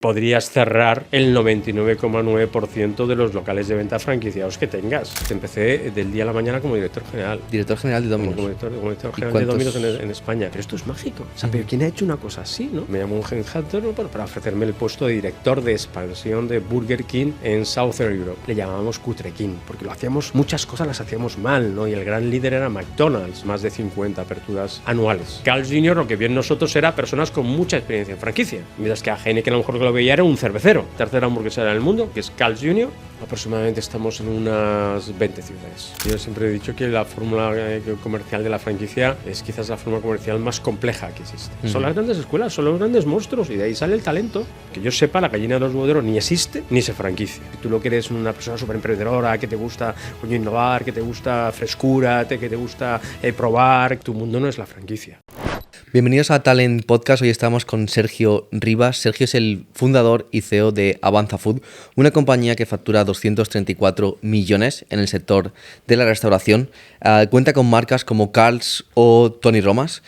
podrías cerrar el 99,9% de los locales de venta franquiciados que tengas. Empecé del día a la mañana como director general. Director general de Domino's. Como director general de Domino's en España. Pero esto es mágico. O sea, ¿pero quién ha hecho una cosa así, no? Me llamó un headhunter, ¿no? para ofrecerme el puesto de director de expansión de Burger King en Southern Europe. Le llamábamos Cutre King, porque lo hacíamos, muchas cosas las hacíamos mal, ¿no? Y el gran líder era McDonald's, más de 50 aperturas anuales. Carl's Jr. lo que bien nosotros era personas con mucha experiencia en franquicia. Mientras que a Heineken a lo mejor que lo veía era un cervecero. Tercera hamburguesera en el mundo, que es Carl's Jr. Aproximadamente estamos en unas 20 ciudades. Yo siempre he dicho que la fórmula comercial de la franquicia es quizás la fórmula comercial más compleja que existe. Son las grandes escuelas, son los grandes monstruos y de ahí sale el talento. Que yo sepa, la gallina de los huevos de oro ni existe ni se franquicia. Si tú lo que eres una persona súper emprendedora, que te gusta innovar, que te gusta frescura, que te gusta probar, tu mundo no es la franquicia. Bienvenidos a Talent Podcast. Hoy estamos con Sergio Rivas. Sergio es el fundador y CEO de Avanza Food, una compañía que factura 234 millones en el sector de la restauración. Cuenta con marcas como Carl's o Tony Romas.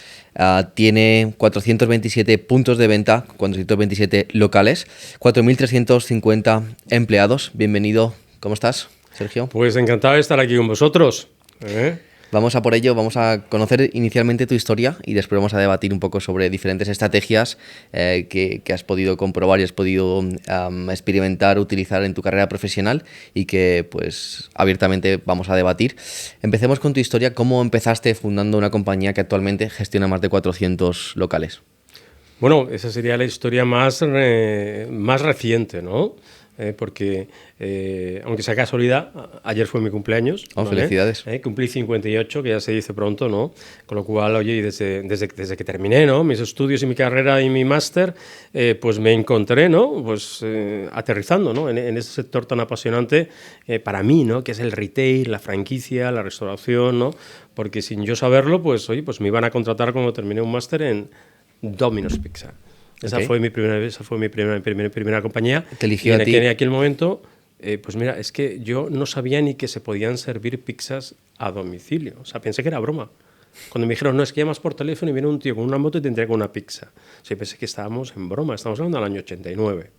Tiene 427 puntos de venta, 427 locales, 4.350 empleados. Bienvenido. ¿Cómo estás, Sergio? Pues encantado de estar aquí con vosotros. Vamos a por ello, vamos a conocer inicialmente tu historia y después vamos a debatir un poco sobre diferentes estrategias que has podido comprobar y has podido experimentar, utilizar en tu carrera profesional y que pues abiertamente vamos a debatir. Empecemos con tu historia. ¿Cómo empezaste fundando una compañía que actualmente gestiona más de 400 locales? Bueno, esa sería la historia más reciente, ¿no? Porque, aunque sea casualidad, ayer fue mi cumpleaños. Oh, ¿vale? Felicidades. Cumplí 58, que ya se dice pronto, ¿no? Con lo cual, oye, y desde que terminé, ¿no? Mis estudios y mi carrera y mi máster, pues me encontré, ¿no? Pues aterrizando, ¿no? En ese sector tan apasionante para mí, ¿no? Que es el retail, la franquicia, la restauración, ¿no? Porque sin yo saberlo, pues, oye, pues me iban a contratar cuando terminé un máster en Domino's Pizza. Esa fue mi primera compañía. Te eligió a ti. En aquel momento, pues mira, es que yo no sabía ni que se podían servir pizzas a domicilio. O sea, pensé que era broma. Cuando me dijeron, no, es que llamas por teléfono y viene un tío con una moto y te entrega una pizza. O sea, pensé que estábamos en broma. Estamos hablando del año 89.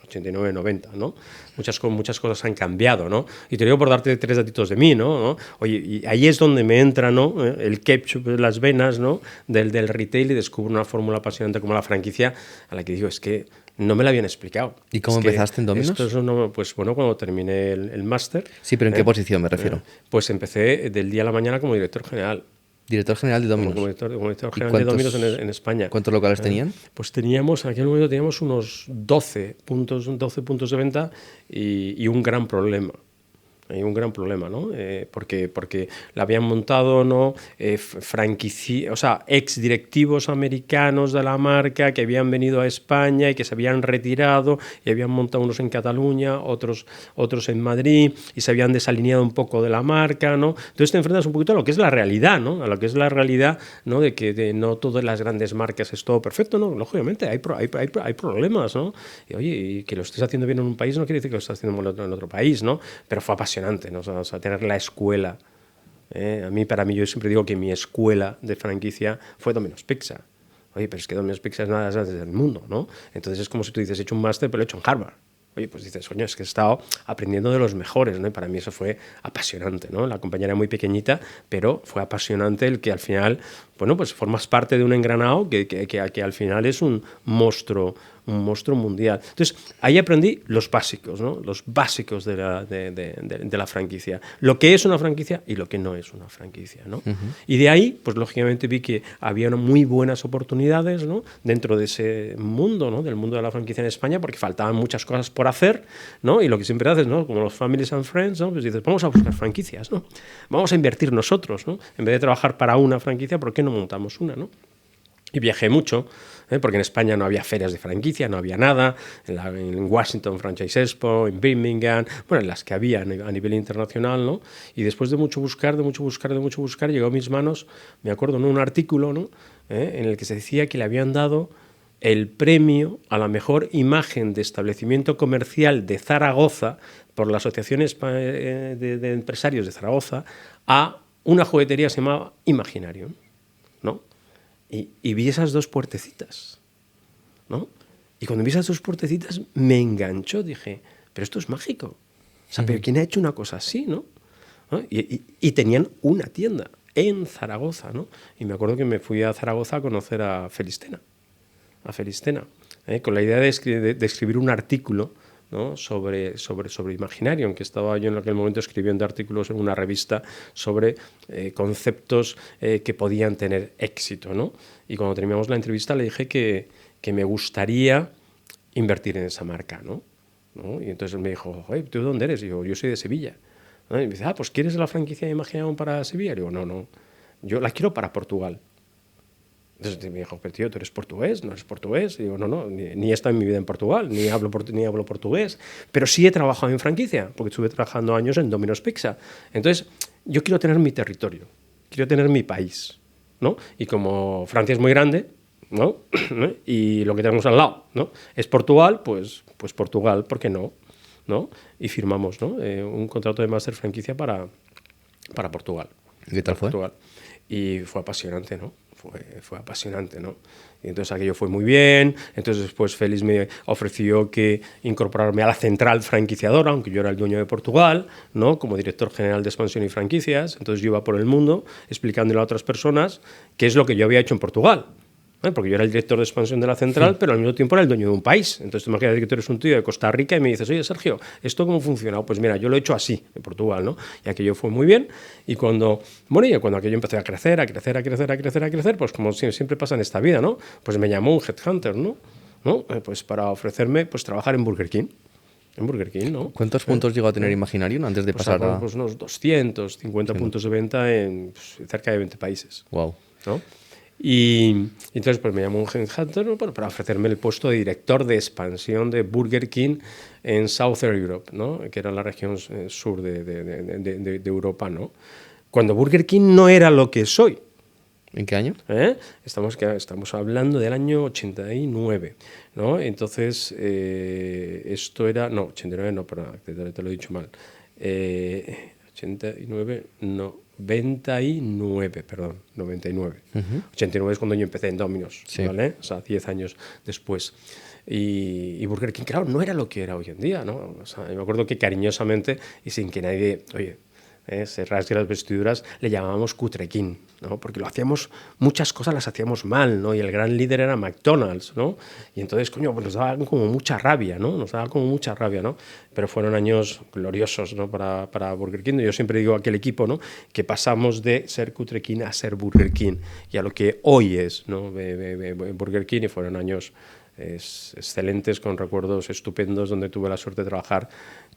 89, 90, ¿no? Muchas cosas han cambiado, ¿no? Y te digo por darte 3 datitos de mí, ¿no? Oye, y ahí es donde me entra, ¿no? El ketchup en las venas, ¿no? Del retail, y descubro una fórmula apasionante como la franquicia, a la que digo, es que no me la habían explicado. ¿Y cómo empezaste en Domino's? Pues bueno, cuando terminé el máster. Sí, pero ¿en qué posición me refiero? Pues empecé del día a la mañana como director general. Director general de Domino's. Como director general de Domino's en España. ¿Cuántos locales tenían? Pues en aquel momento teníamos unos 12 puntos de venta y un gran problema. Hay un gran problema, ¿no? Porque la habían montado, ¿no? O sea, ex directivos americanos de la marca que habían venido a España y que se habían retirado y habían montado unos en Cataluña, otros en Madrid, y se habían desalineado un poco de la marca, ¿no? Entonces te enfrentas un poquito a lo que es la realidad, ¿no? A lo que es la realidad, ¿no? De que no todas las grandes marcas es todo perfecto, ¿no? Lógicamente hay problemas, ¿no? Y oye, y que lo estés haciendo bien en un país no quiere decir que lo estés haciendo mal en otro país, ¿no? Pero fue apasionante, ¿no? O sea, tener la escuela. Para mí, yo siempre digo que mi escuela de franquicia fue Domino's Pizza. Oye, pero es que Domino's Pizza es nada más del mundo, ¿no? Entonces es como si tú dices, he hecho un máster, pero lo he hecho en Harvard. Oye, pues dices, coño, es que he estado aprendiendo de los mejores, ¿no? Y para mí eso fue apasionante, ¿no? La compañía era muy pequeñita, pero fue apasionante el que al final, bueno, pues formas parte de un engranado que al final es un monstruo mundial. Entonces, ahí aprendí los básicos, ¿no? Los básicos de la franquicia. Lo que es una franquicia y lo que no es una franquicia, ¿no? Uh-huh. Y de ahí, pues lógicamente vi que había muy buenas oportunidades, ¿no? Dentro de ese mundo, ¿no? Del mundo de la franquicia en España, porque faltaban muchas cosas por hacer, ¿no? Y lo que siempre haces, ¿no? Como los families and friends, ¿no? Pues dices, vamos a buscar franquicias, ¿no? Vamos a invertir nosotros, ¿no? En vez de trabajar para una franquicia, ¿por qué no montamos una, ¿no? Y viajé mucho, porque en España no había ferias de franquicia, no había nada, en Washington Franchise Expo, en Birmingham, bueno, en las que había a nivel internacional, ¿no? Y después de mucho buscar, llegó a mis manos, me acuerdo, ¿no? Un artículo, ¿no? En el que se decía que le habían dado el premio a la mejor imagen de establecimiento comercial de Zaragoza por la Asociación de Empresarios de Zaragoza a una juguetería que se llamaba Imaginarium, ¿no? Y vi esas dos puertecitas, ¿no? Y cuando vi esas 2 puertecitas me enganchó, dije, pero esto es mágico. O sea, ¿pero quién ha hecho una cosa así, no? ¿No? Y tenían una tienda en Zaragoza, ¿no? Y me acuerdo que me fui a Zaragoza a conocer a Felistena, con la idea de escribir un artículo, ¿no? sobre Imaginarium, que estaba yo en aquel momento escribiendo artículos en una revista sobre conceptos que podían tener éxito, ¿no? Y cuando terminamos la entrevista le dije que me gustaría invertir en esa marca, ¿no? Y entonces él me dijo, ¿tú de dónde eres? Y yo soy de Sevilla. ¿No? Y me dice, pues ¿quieres la franquicia de Imaginarium para Sevilla? Y digo, no, yo la quiero para Portugal. Entonces me dijo, pero tío, ¿tú eres portugués? ¿No eres portugués? Y digo, no, ni he estado en mi vida en Portugal, ni hablo portugués, pero sí he trabajado en franquicia, porque estuve trabajando años en Domino's Pizza. Entonces, yo quiero tener mi territorio, quiero tener mi país, ¿no? Y como Francia es muy grande, ¿no? Y lo que tenemos al lado, ¿no? Es Portugal, pues Portugal, ¿por qué no? ¿No? Y firmamos, ¿no? Un contrato de máster franquicia para Portugal. ¿Y qué tal fue? Portugal. Y fue apasionante, ¿no? Fue apasionante, ¿no? Y entonces aquello fue muy bien. Entonces después Félix me ofreció que incorporarme a la central franquiciadora, aunque yo era el dueño de Portugal, ¿no? Como director general de expansión y franquicias. Entonces yo iba por el mundo explicándole a otras personas qué es lo que yo había hecho en Portugal. Porque yo era el director de expansión de la central, pero al mismo tiempo era el dueño de un país. Entonces, imagínate que tú eres un tío de Costa Rica y me dices, oye, Sergio, ¿esto cómo funciona? Pues mira, yo lo he hecho así en Portugal, ¿no? Y aquello fue muy bien. Y cuando aquello empezó a crecer, pues como siempre pasa en esta vida, ¿no? Pues me llamó un headhunter, ¿no? Pues para ofrecerme pues trabajar en Burger King. En Burger King, ¿no? ¿Cuántos puntos llegó a tener Imaginarium antes de pasar a...? Pues unos 250 puntos de venta en cerca de 20 países. Wow. ¿No? Y entonces pues me llamó un headhunter, ¿no? para ofrecerme el puesto de director de expansión de Burger King en Southern Europe, ¿no? Que era la región sur de Europa, ¿no? Cuando Burger King no era lo que es hoy. ¿En qué año? Estamos hablando del año 89, ¿no? Entonces, esto era... No, 89 no, perdón, te lo he dicho mal. 89, no... 99. 89 es cuando yo empecé en Domino's, sí. ¿vale? O sea, 10 años después. Y Burger King, claro, no era lo que era hoy en día, ¿no? O sea, yo me acuerdo que cariñosamente y sin que nadie, se rasgue las vestiduras, le llamábamos Cutrequín, ¿no? Porque muchas cosas las hacíamos mal, ¿no? Y el gran líder era McDonald's, ¿no? Y entonces, pues nos daba como mucha rabia, ¿no? Pero fueron años gloriosos, ¿no? Para Burger King. Yo siempre digo a aquel equipo, ¿no? Que pasamos de ser Cutrequín a ser Burger King y a lo que hoy es, ¿no? Burger King, y fueron años excelentes, con recuerdos estupendos, donde tuve la suerte de trabajar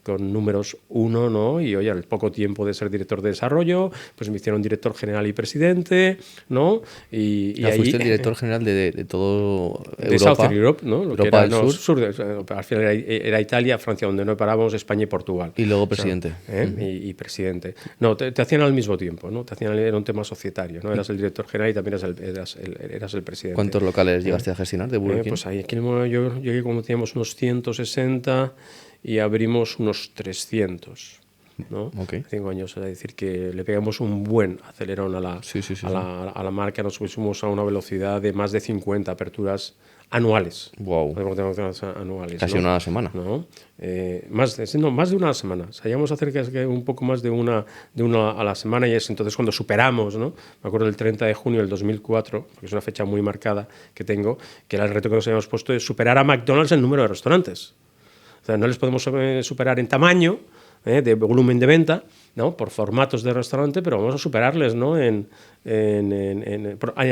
con números 1, ¿no? Y al poco tiempo de ser director de desarrollo, pues me hicieron director general y presidente, ¿no? Y ahí fuiste el director general de todo Europa. De Southern Europe, ¿no? Lo Europa que era, del sur. Al final era Italia, Francia, donde no parábamos, España y Portugal. Y luego presidente. Y presidente. No, te hacían al mismo tiempo, ¿no? Era un tema societario, ¿no? Eras el director general y también eras el presidente. ¿Cuántos locales llegaste a gestionar de Burger King? Pues ahí, aquí yo llegué cuando teníamos unos 160 y abrimos unos 300, ¿no? Okay. 5 años, es decir, que le pegamos un buen acelerón a la marca, nos pusimos a una velocidad de más de 50 aperturas anuales. Wow. Anuales, Casi ¿no? una semana. ¿No? Más de una semana. O sea, llegamos a hacer un poco más de una a la semana, y es entonces cuando superamos, ¿no? Me acuerdo del 30 de junio del 2004, porque es una fecha muy marcada que tengo, que era el reto que nos habíamos puesto de superar a McDonald's el número de restaurantes. O sea, no les podemos superar en tamaño, de volumen de venta, ¿no? Por formatos de restaurante, pero vamos a superarles, ¿no? en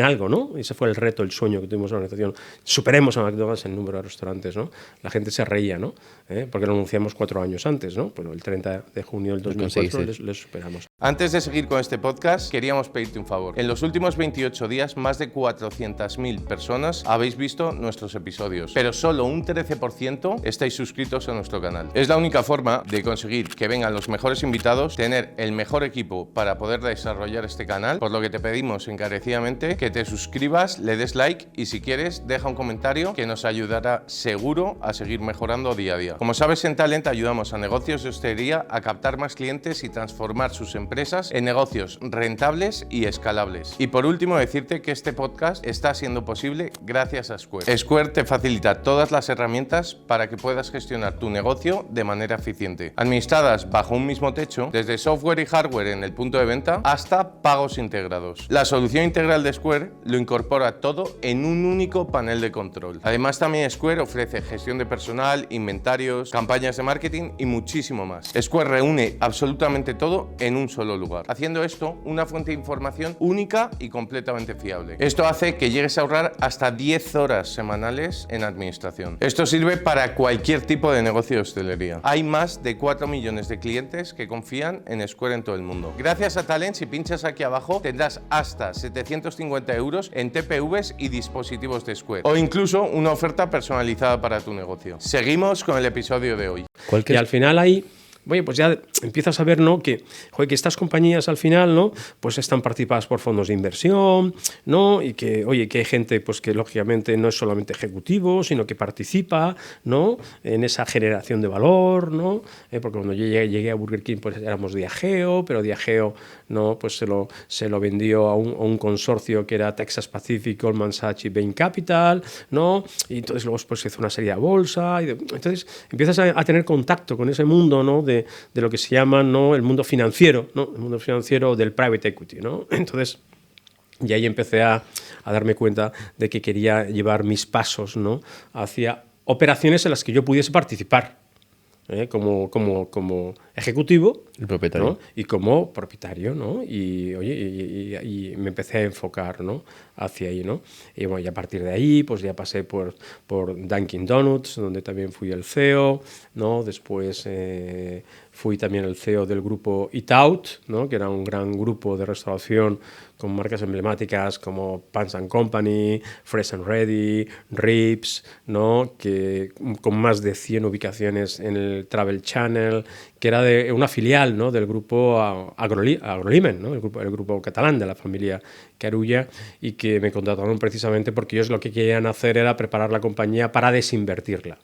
algo, ¿no? Ese fue el reto, el sueño que tuvimos en la organización. Superemos a McDonald's el número de restaurantes, ¿no? La gente se reía, ¿no? Porque lo anunciamos 4 años antes, ¿no? Pero el 30 de junio del 2004 les superamos. Antes de seguir con este podcast, queríamos pedirte un favor. En los últimos 28 días, más de 400.000 personas habéis visto nuestros episodios, pero solo un 13% estáis suscritos a nuestro canal. Es la única forma de conseguir que que vengan los mejores invitados, tener el mejor equipo para poder desarrollar este canal, por lo que te pedimos encarecidamente que te suscribas, le des like y si quieres deja un comentario que nos ayudará seguro a seguir mejorando día a día. Como sabes, en Talent ayudamos a negocios de hostelería a captar más clientes y transformar sus empresas en negocios rentables y escalables. Y por último, decirte que este podcast está siendo posible gracias a Square. Square te facilita todas las herramientas para que puedas gestionar tu negocio de manera eficiente, administradas bajo un mismo techo, desde software y hardware en el punto de venta hasta pagos integrados. La solución integral de Square lo incorpora todo en un único panel de control. Además, también Square ofrece gestión de personal, inventarios, campañas de marketing y muchísimo más. Square reúne absolutamente todo en un solo lugar, haciendo esto una fuente de información única y completamente fiable. Esto hace que llegues a ahorrar hasta 10 horas semanales en administración. Esto sirve para cualquier tipo de negocio de hostelería. Hay más de 4 millones de clientes que confían en Square en todo el mundo. Gracias a Talent, si pinchas aquí abajo, tendrás hasta 750 euros en TPVs y dispositivos de Square, o incluso una oferta personalizada para tu negocio. Seguimos con el episodio de hoy. Y al final hay... Oye, pues ya empiezas a ver, ¿no? Que estas compañías al final, ¿no? Pues están participadas por fondos de inversión, ¿no? Y que, oye, que hay gente, pues que lógicamente no es solamente ejecutivo, sino que participa, ¿no? En esa generación de valor, ¿no? Porque cuando yo llegué a Burger King, pues éramos Diageo, pero Diageo, ¿no? Pues se lo vendió a un consorcio que era Texas Pacific, Goldman Sachs y Bain Capital, ¿no? Y entonces luego pues, se hizo una serie de bolsa. Entonces empiezas a tener contacto con ese mundo, ¿no? De lo que se llama, ¿no? El mundo financiero, ¿no? El mundo financiero del private equity, ¿no? Entonces, y ahí empecé a darme cuenta de que quería llevar mis pasos, ¿no? Hacia operaciones en las que yo pudiese participar, como ejecutivo, el propietario, ¿no? Y como propietario, ¿no? Y, oye, y me empecé a enfocar, ¿no? Hacia ahí, ¿no? Y bueno, y a partir de ahí, pues ya pasé por Dunkin' Donuts, donde también fui el CEO, ¿no? Después fui también el CEO del grupo Eat Out, ¿no? Que era un gran grupo de restauración con marcas emblemáticas como Pans and Company, Fresh and Ready, Ribs, ¿no? Que con más de 100 ubicaciones en el Travel Channel, que era de una filial, ¿no? Del grupo Agrolimen, ¿no? El grupo catalán de la familia Carulla, y que me contrataron precisamente porque ellos lo que querían hacer era preparar la compañía para desinvertirla.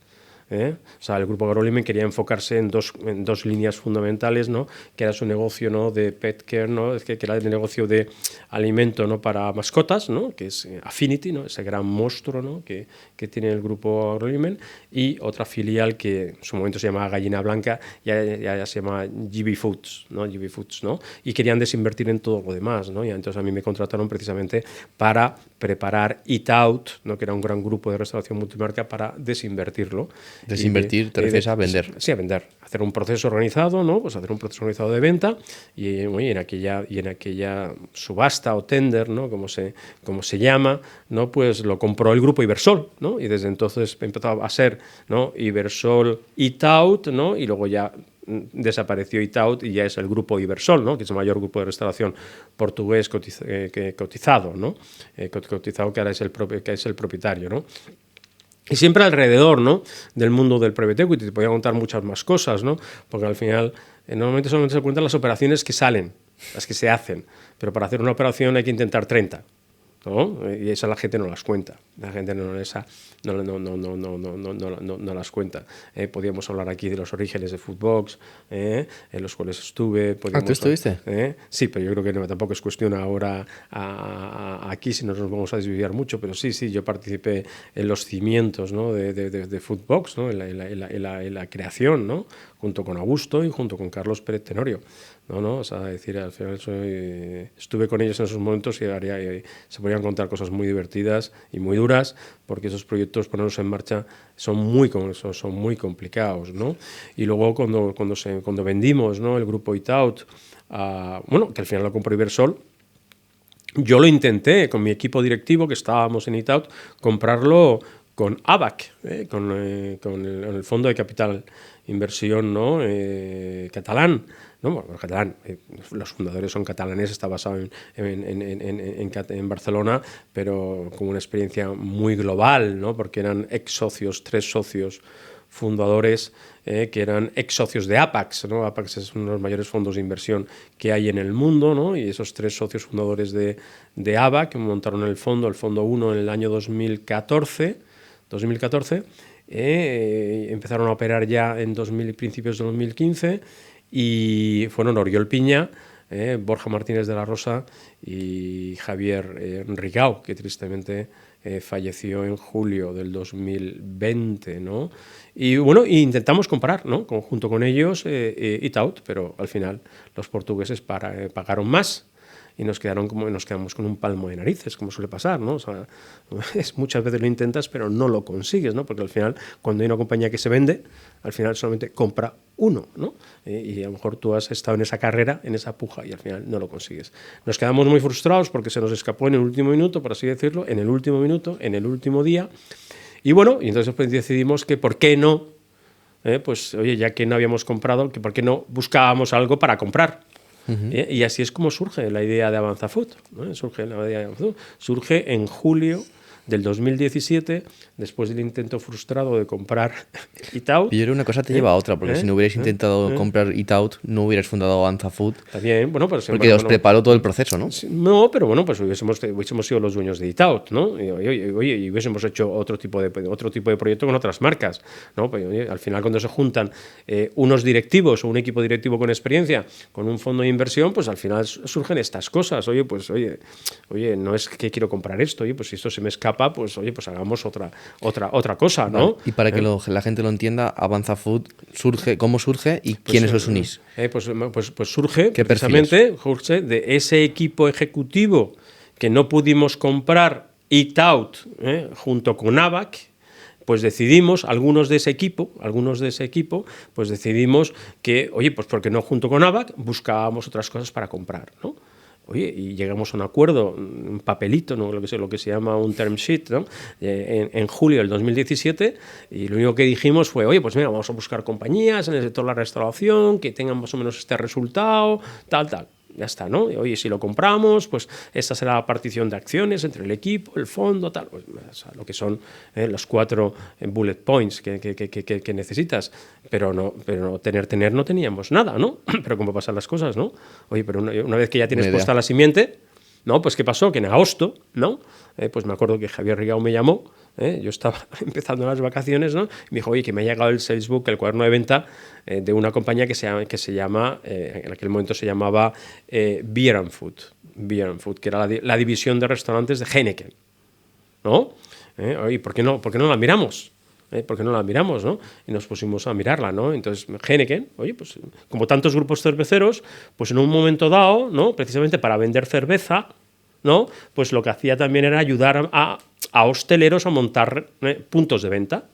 O sea, el grupo Agrolimen quería enfocarse en dos líneas fundamentales, ¿no? Que era su negocio, ¿no? De pet care, ¿no? Que era el negocio de alimento, ¿no? Para mascotas, ¿no? Que es Affinity, ¿no? Ese gran monstruo, ¿no? que tiene el grupo Agrolimen, y otra filial que en su momento se llamaba Gallina Blanca, ya se llama GB Foods, ¿no? GB Foods, ¿no? Y querían desinvertir en todo lo demás, ¿no? Y entonces a mí me contrataron precisamente para preparar Eat Out, ¿no? Que era un gran grupo de restauración multimarca, para desinvertirlo. Desinvertir, te refieres a vender. Sí, a vender. Hacer un proceso organizado, ¿no? Pues hacer un proceso organizado de venta, y en aquella subasta o tender, ¿no? Como se llama, ¿no? Pues lo compró el grupo Ibersol, ¿no? Y desde entonces empezó a ser, ¿no? Ibersol Eat Out, ¿no? Y luego ya desapareció Eat Out y ya es el grupo Ibersol, ¿no? Que es el mayor grupo de restauración portugués cotizado, ¿no? Cotizado, que ahora es el propietario, ¿no? Y siempre alrededor, ¿no? Del mundo del private equity. Te podía contar muchas más cosas, ¿no? Porque al final normalmente solamente se cuentan las operaciones que salen, las que se hacen, pero para hacer una operación hay que intentar 30, ¿no? Y esa la gente no las cuenta. La gente no las cuenta. Podíamos hablar aquí de los orígenes de Foodbox, en los cuales estuve. ¿Tú estuviste? Sí, pero yo creo que tampoco es cuestión ahora aquí, si nos vamos a desviar mucho, pero sí, yo participé en los cimientos, ¿no? de Foodbox, ¿no? en la creación, ¿no? Junto con Augusto y junto con Carlos Pérez Tenorio. No, o sea, decir, al final estuve con ellos en esos momentos y se podían contar cosas muy divertidas y muy duras, porque esos proyectos, ponerlos en marcha, son muy complicados, ¿no? Y luego cuando vendimos, ¿no? El grupo Eat Out, que al final lo compró Ibersol, yo lo intenté con mi equipo directivo, que estábamos en Eat Out, comprarlo con ABAC, con el Fondo de Capital Inversión, ¿no? Catalán. No, bueno, catalán, los fundadores son catalanes, está basado en Barcelona, pero con una experiencia muy global, ¿no? Porque eran 3 socios fundadores que eran ex socios de Apax, ¿no? Apax es uno de los mayores fondos de inversión que hay en el mundo, ¿no? Y esos 3 socios fundadores de ABA, que montaron el fondo 1 en el año 2014, empezaron a operar ya en principios de 2015, y fueron Oriol Piña, Borja Martínez de la Rosa y Javier Rigau, que tristemente falleció en julio del 2020, ¿no? Y bueno, intentamos comprar, ¿no? Junto con ellos Itaut, pero al final los portugueses pagaron más y nos quedamos con un palmo de narices, como suele pasar, ¿no? O sea, muchas veces lo intentas, pero no lo consigues, ¿no? Porque al final, cuando hay una compañía que se vende, al final solamente compra uno, ¿no? Y a lo mejor tú has estado en esa carrera, en esa puja, y al final no lo consigues. Nos quedamos muy frustrados porque se nos escapó en el último minuto, por así decirlo, en el último minuto, en el último día. Y bueno, y entonces pues decidimos que por qué no, pues oye, ya que no habíamos comprado, que por qué no buscábamos algo para comprar. Y así es como surge la idea de Avanza Food, ¿no? Surge en julio del 2017, después del intento frustrado de comprar Itaut. Yo creo que una cosa te lleva a otra, porque si no hubierais intentado comprar Itaut, no hubierais fundado Avanza Food. También, bueno, pues, porque os preparó todo el proceso, ¿no? No, pero bueno, pues hubiésemos sido los dueños de Itaut, ¿no? Y hubiésemos hecho otro tipo de proyecto con otras marcas, ¿no? Pues, oye, al final, cuando se juntan unos directivos o un equipo directivo con experiencia con un fondo de inversión, pues al final surgen estas cosas. Oye, no es que quiero comprar esto, oye, pues si esto se me escapa, pues oye, pues hagamos otra cosa, ¿no? Vale. Y para que la gente lo entienda, Avanza Food surge, ¿cómo surge y quiénes os unís? Pues surge precisamente de ese equipo ejecutivo que no pudimos comprar Itaut junto con ABAC. Pues decidimos, algunos de ese equipo, pues decidimos que, oye, pues porque no junto con ABAC buscábamos otras cosas para comprar, ¿no? Oye, y llegamos a un acuerdo, un papelito, ¿no? lo que se llama un term sheet, ¿no? En julio del 2017, y lo único que dijimos fue, oye, pues mira, vamos a buscar compañías en el sector de la restauración que tengan más o menos este resultado, tal. Ya está, ¿no? Y, oye, si lo compramos, pues esta será la partición de acciones entre el equipo, el fondo, tal. Pues, o sea, lo que son los 4 bullet points que necesitas. Pero no tener no teníamos nada, ¿no? Pero cómo pasan las cosas, ¿no? Oye, pero una vez que ya tienes puesta la simiente, ¿no? Pues ¿qué pasó? Que en agosto, ¿no? Pues me acuerdo que Javier Rigau me llamó, yo estaba empezando las vacaciones, ¿no? Y me dijo, oye, que me ha llegado el salesbook, el cuaderno de venta de una compañía que se llama en aquel momento se llamaba Beer Food, que era la división de restaurantes de Heineken, ¿no? Oye, ¿por qué no la miramos? ¿Por qué no la miramos, no? Y nos pusimos a mirarla, ¿no? Entonces, Heineken, oye, pues como tantos grupos cerveceros, pues en un momento dado, ¿no? Precisamente para vender cerveza, ¿no? Pues lo que hacía también era ayudar a hosteleros a montar puntos de venta.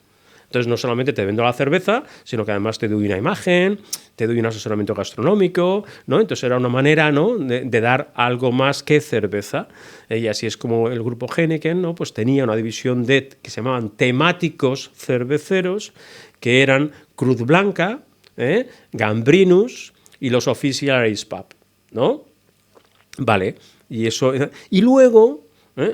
Entonces, no solamente te vendo la cerveza, sino que además te doy una imagen, te doy un asesoramiento gastronómico, ¿no? Entonces, era una manera, ¿no? de dar algo más que cerveza. Y así es como el grupo Heineken, ¿no? Pues tenía una división que se llamaban temáticos cerveceros, que eran Cruz Blanca, Gambrinus y los Official Irish Pub, ¿no? Vale, y luego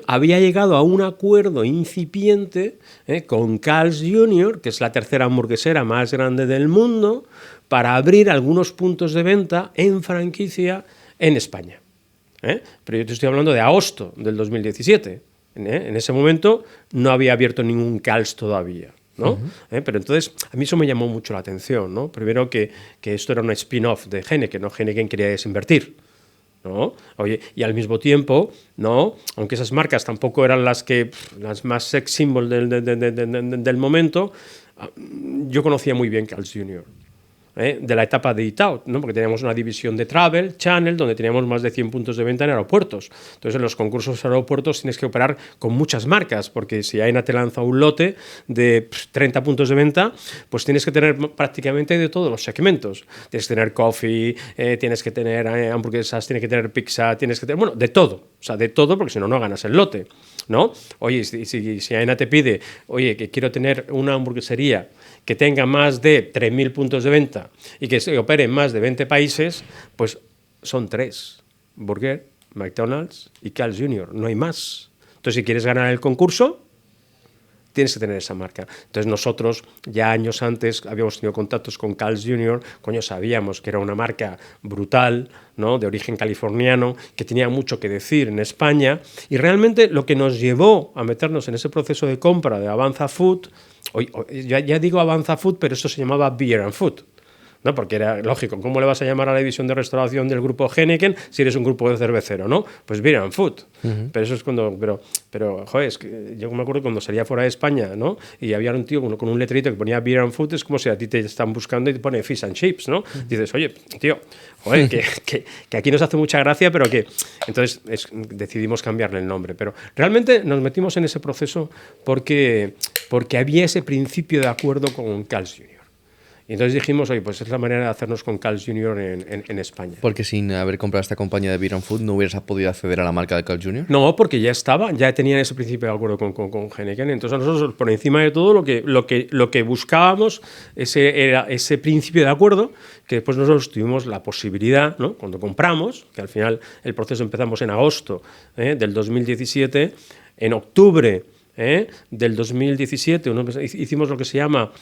había llegado a un acuerdo incipiente con Carl's Jr., que es la tercera hamburguesera más grande del mundo, para abrir algunos puntos de venta en franquicia en España. Pero yo te estoy hablando de agosto del 2017. En ese momento no había abierto ningún Carl's todavía, ¿no? Pero entonces a mí eso me llamó mucho la atención, ¿no? Primero que esto era una spin-off de Heineken, ¿no? Heineken quería desinvertir, ¿no? Oye, y al mismo tiempo, ¿no? Aunque esas marcas tampoco eran las más sex symbol del momento, yo conocía muy bien Carl's Jr., de la etapa de Itaut, ¿no? Porque teníamos una división de Travel Channel donde teníamos más de 100 puntos de venta en aeropuertos. Entonces, en los concursos de aeropuertos tienes que operar con muchas marcas, porque si AENA te lanza un lote de 30 puntos de venta, pues tienes que tener prácticamente de todos los segmentos. Tienes que tener coffee, tienes que tener hamburguesas, tienes que tener pizza, tienes que tener, bueno, de todo. O sea, de todo, porque si no, no ganas el lote, ¿no? Oye, si AENA te pide, oye, que quiero tener una hamburguesería que tenga más de 3.000 puntos de venta y que se opere en más de 20 países, pues son 3. Burger, McDonald's y Carl's Jr., no hay más. Entonces, si quieres ganar el concurso, tienes que tener esa marca. Entonces nosotros ya años antes habíamos tenido contactos con Carl's Jr., coño, sabíamos que era una marca brutal, ¿no? De origen californiano, que tenía mucho que decir en España, y realmente lo que nos llevó a meternos en ese proceso de compra de Avanza Food, ya digo Avanza Food, pero eso se llamaba Beer and Food, ¿no? Porque era lógico, ¿cómo le vas a llamar a la división de restauración del grupo Heineken si eres un grupo de cervecero, ¿no? Pues Beer and Food. Pero eso es cuando... Pero joder, es que yo me acuerdo cuando salía fuera de España, ¿no? Y había un tío con un letrerito que ponía Beer and Food, es como si a ti te están buscando y te pone Fish and Chips, ¿no? Dices, oye, tío, joder, que aquí nos hace mucha gracia, pero que... Entonces decidimos cambiarle el nombre. Pero realmente nos metimos en ese proceso porque había ese principio de acuerdo con Carl's Jr. Y entonces dijimos, oye, pues es la manera de hacernos con Carl's Jr. en España. Porque sin haber comprado esta compañía de Beer and Food no hubieras podido acceder a la marca de Carl's Jr. No, porque ya tenían ese principio de acuerdo con Heineken. Entonces nosotros, por encima de todo, lo que buscábamos era ese principio de acuerdo, que después nosotros tuvimos la posibilidad, ¿no? Cuando compramos, que al final el proceso empezamos en agosto del 2017, en octubre del 2017 hicimos lo que se llama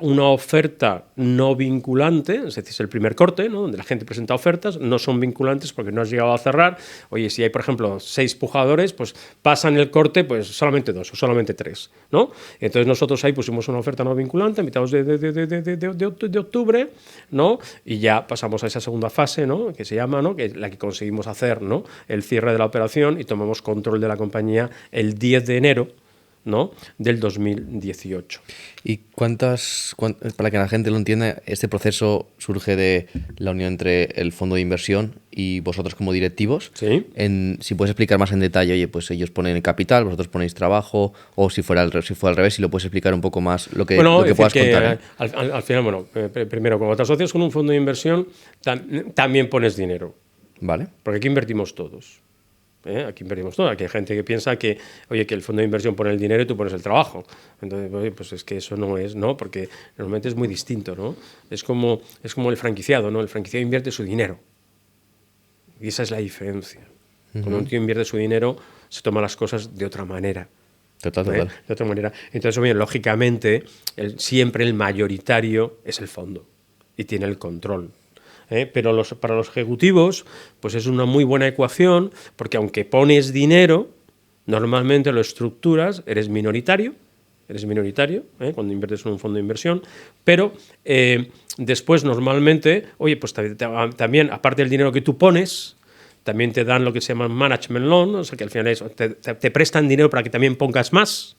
una oferta no vinculante, es decir, es el primer corte, ¿no? Donde la gente presenta ofertas, no son vinculantes porque no has llegado a cerrar. Oye, si hay, por ejemplo, 6 pujadores, pues pasan el corte pues solamente 2 o solamente 3, ¿no? Entonces nosotros ahí pusimos una oferta no vinculante a mitad de octubre, ¿no? Y ya pasamos a esa segunda fase, ¿no? Que se llama, ¿no? Que es la que conseguimos hacer, ¿no? El cierre de la operación y tomamos control de la compañía el 10 de enero, ¿no? Del 2018. ¿Y para que la gente lo entienda, este proceso surge de la unión entre el fondo de inversión y vosotros como directivos? Sí. Si puedes explicar más en detalle, oye, pues ellos ponen capital, vosotros ponéis trabajo, o si fuera al revés, si lo puedes explicar un poco más lo que puedas contar. Al final, bueno, primero, cuando te asocias con un fondo de inversión, también pones dinero. Vale. Porque aquí invertimos todos. Aquí invertimos todo. Aquí hay gente que piensa que, oye, que el fondo de inversión pone el dinero y tú pones el trabajo. Entonces, oye, pues es que eso no es, ¿no? Porque normalmente es muy distinto, ¿no? Es como el franquiciado, ¿no? El franquiciado invierte su dinero. Y esa es la diferencia. Cuando un tío invierte su dinero, se toma las cosas de otra manera. Total. De otra manera. Entonces, oye, lógicamente, siempre el mayoritario es el fondo y tiene el control. Pero para los ejecutivos pues es una muy buena ecuación, porque aunque pones dinero, normalmente lo estructuras, eres minoritario cuando inviertes en un fondo de inversión, pero después normalmente, oye, pues también, aparte del dinero que tú pones, también te dan lo que se llama management loan, o sea que al final te prestan dinero para que también pongas más,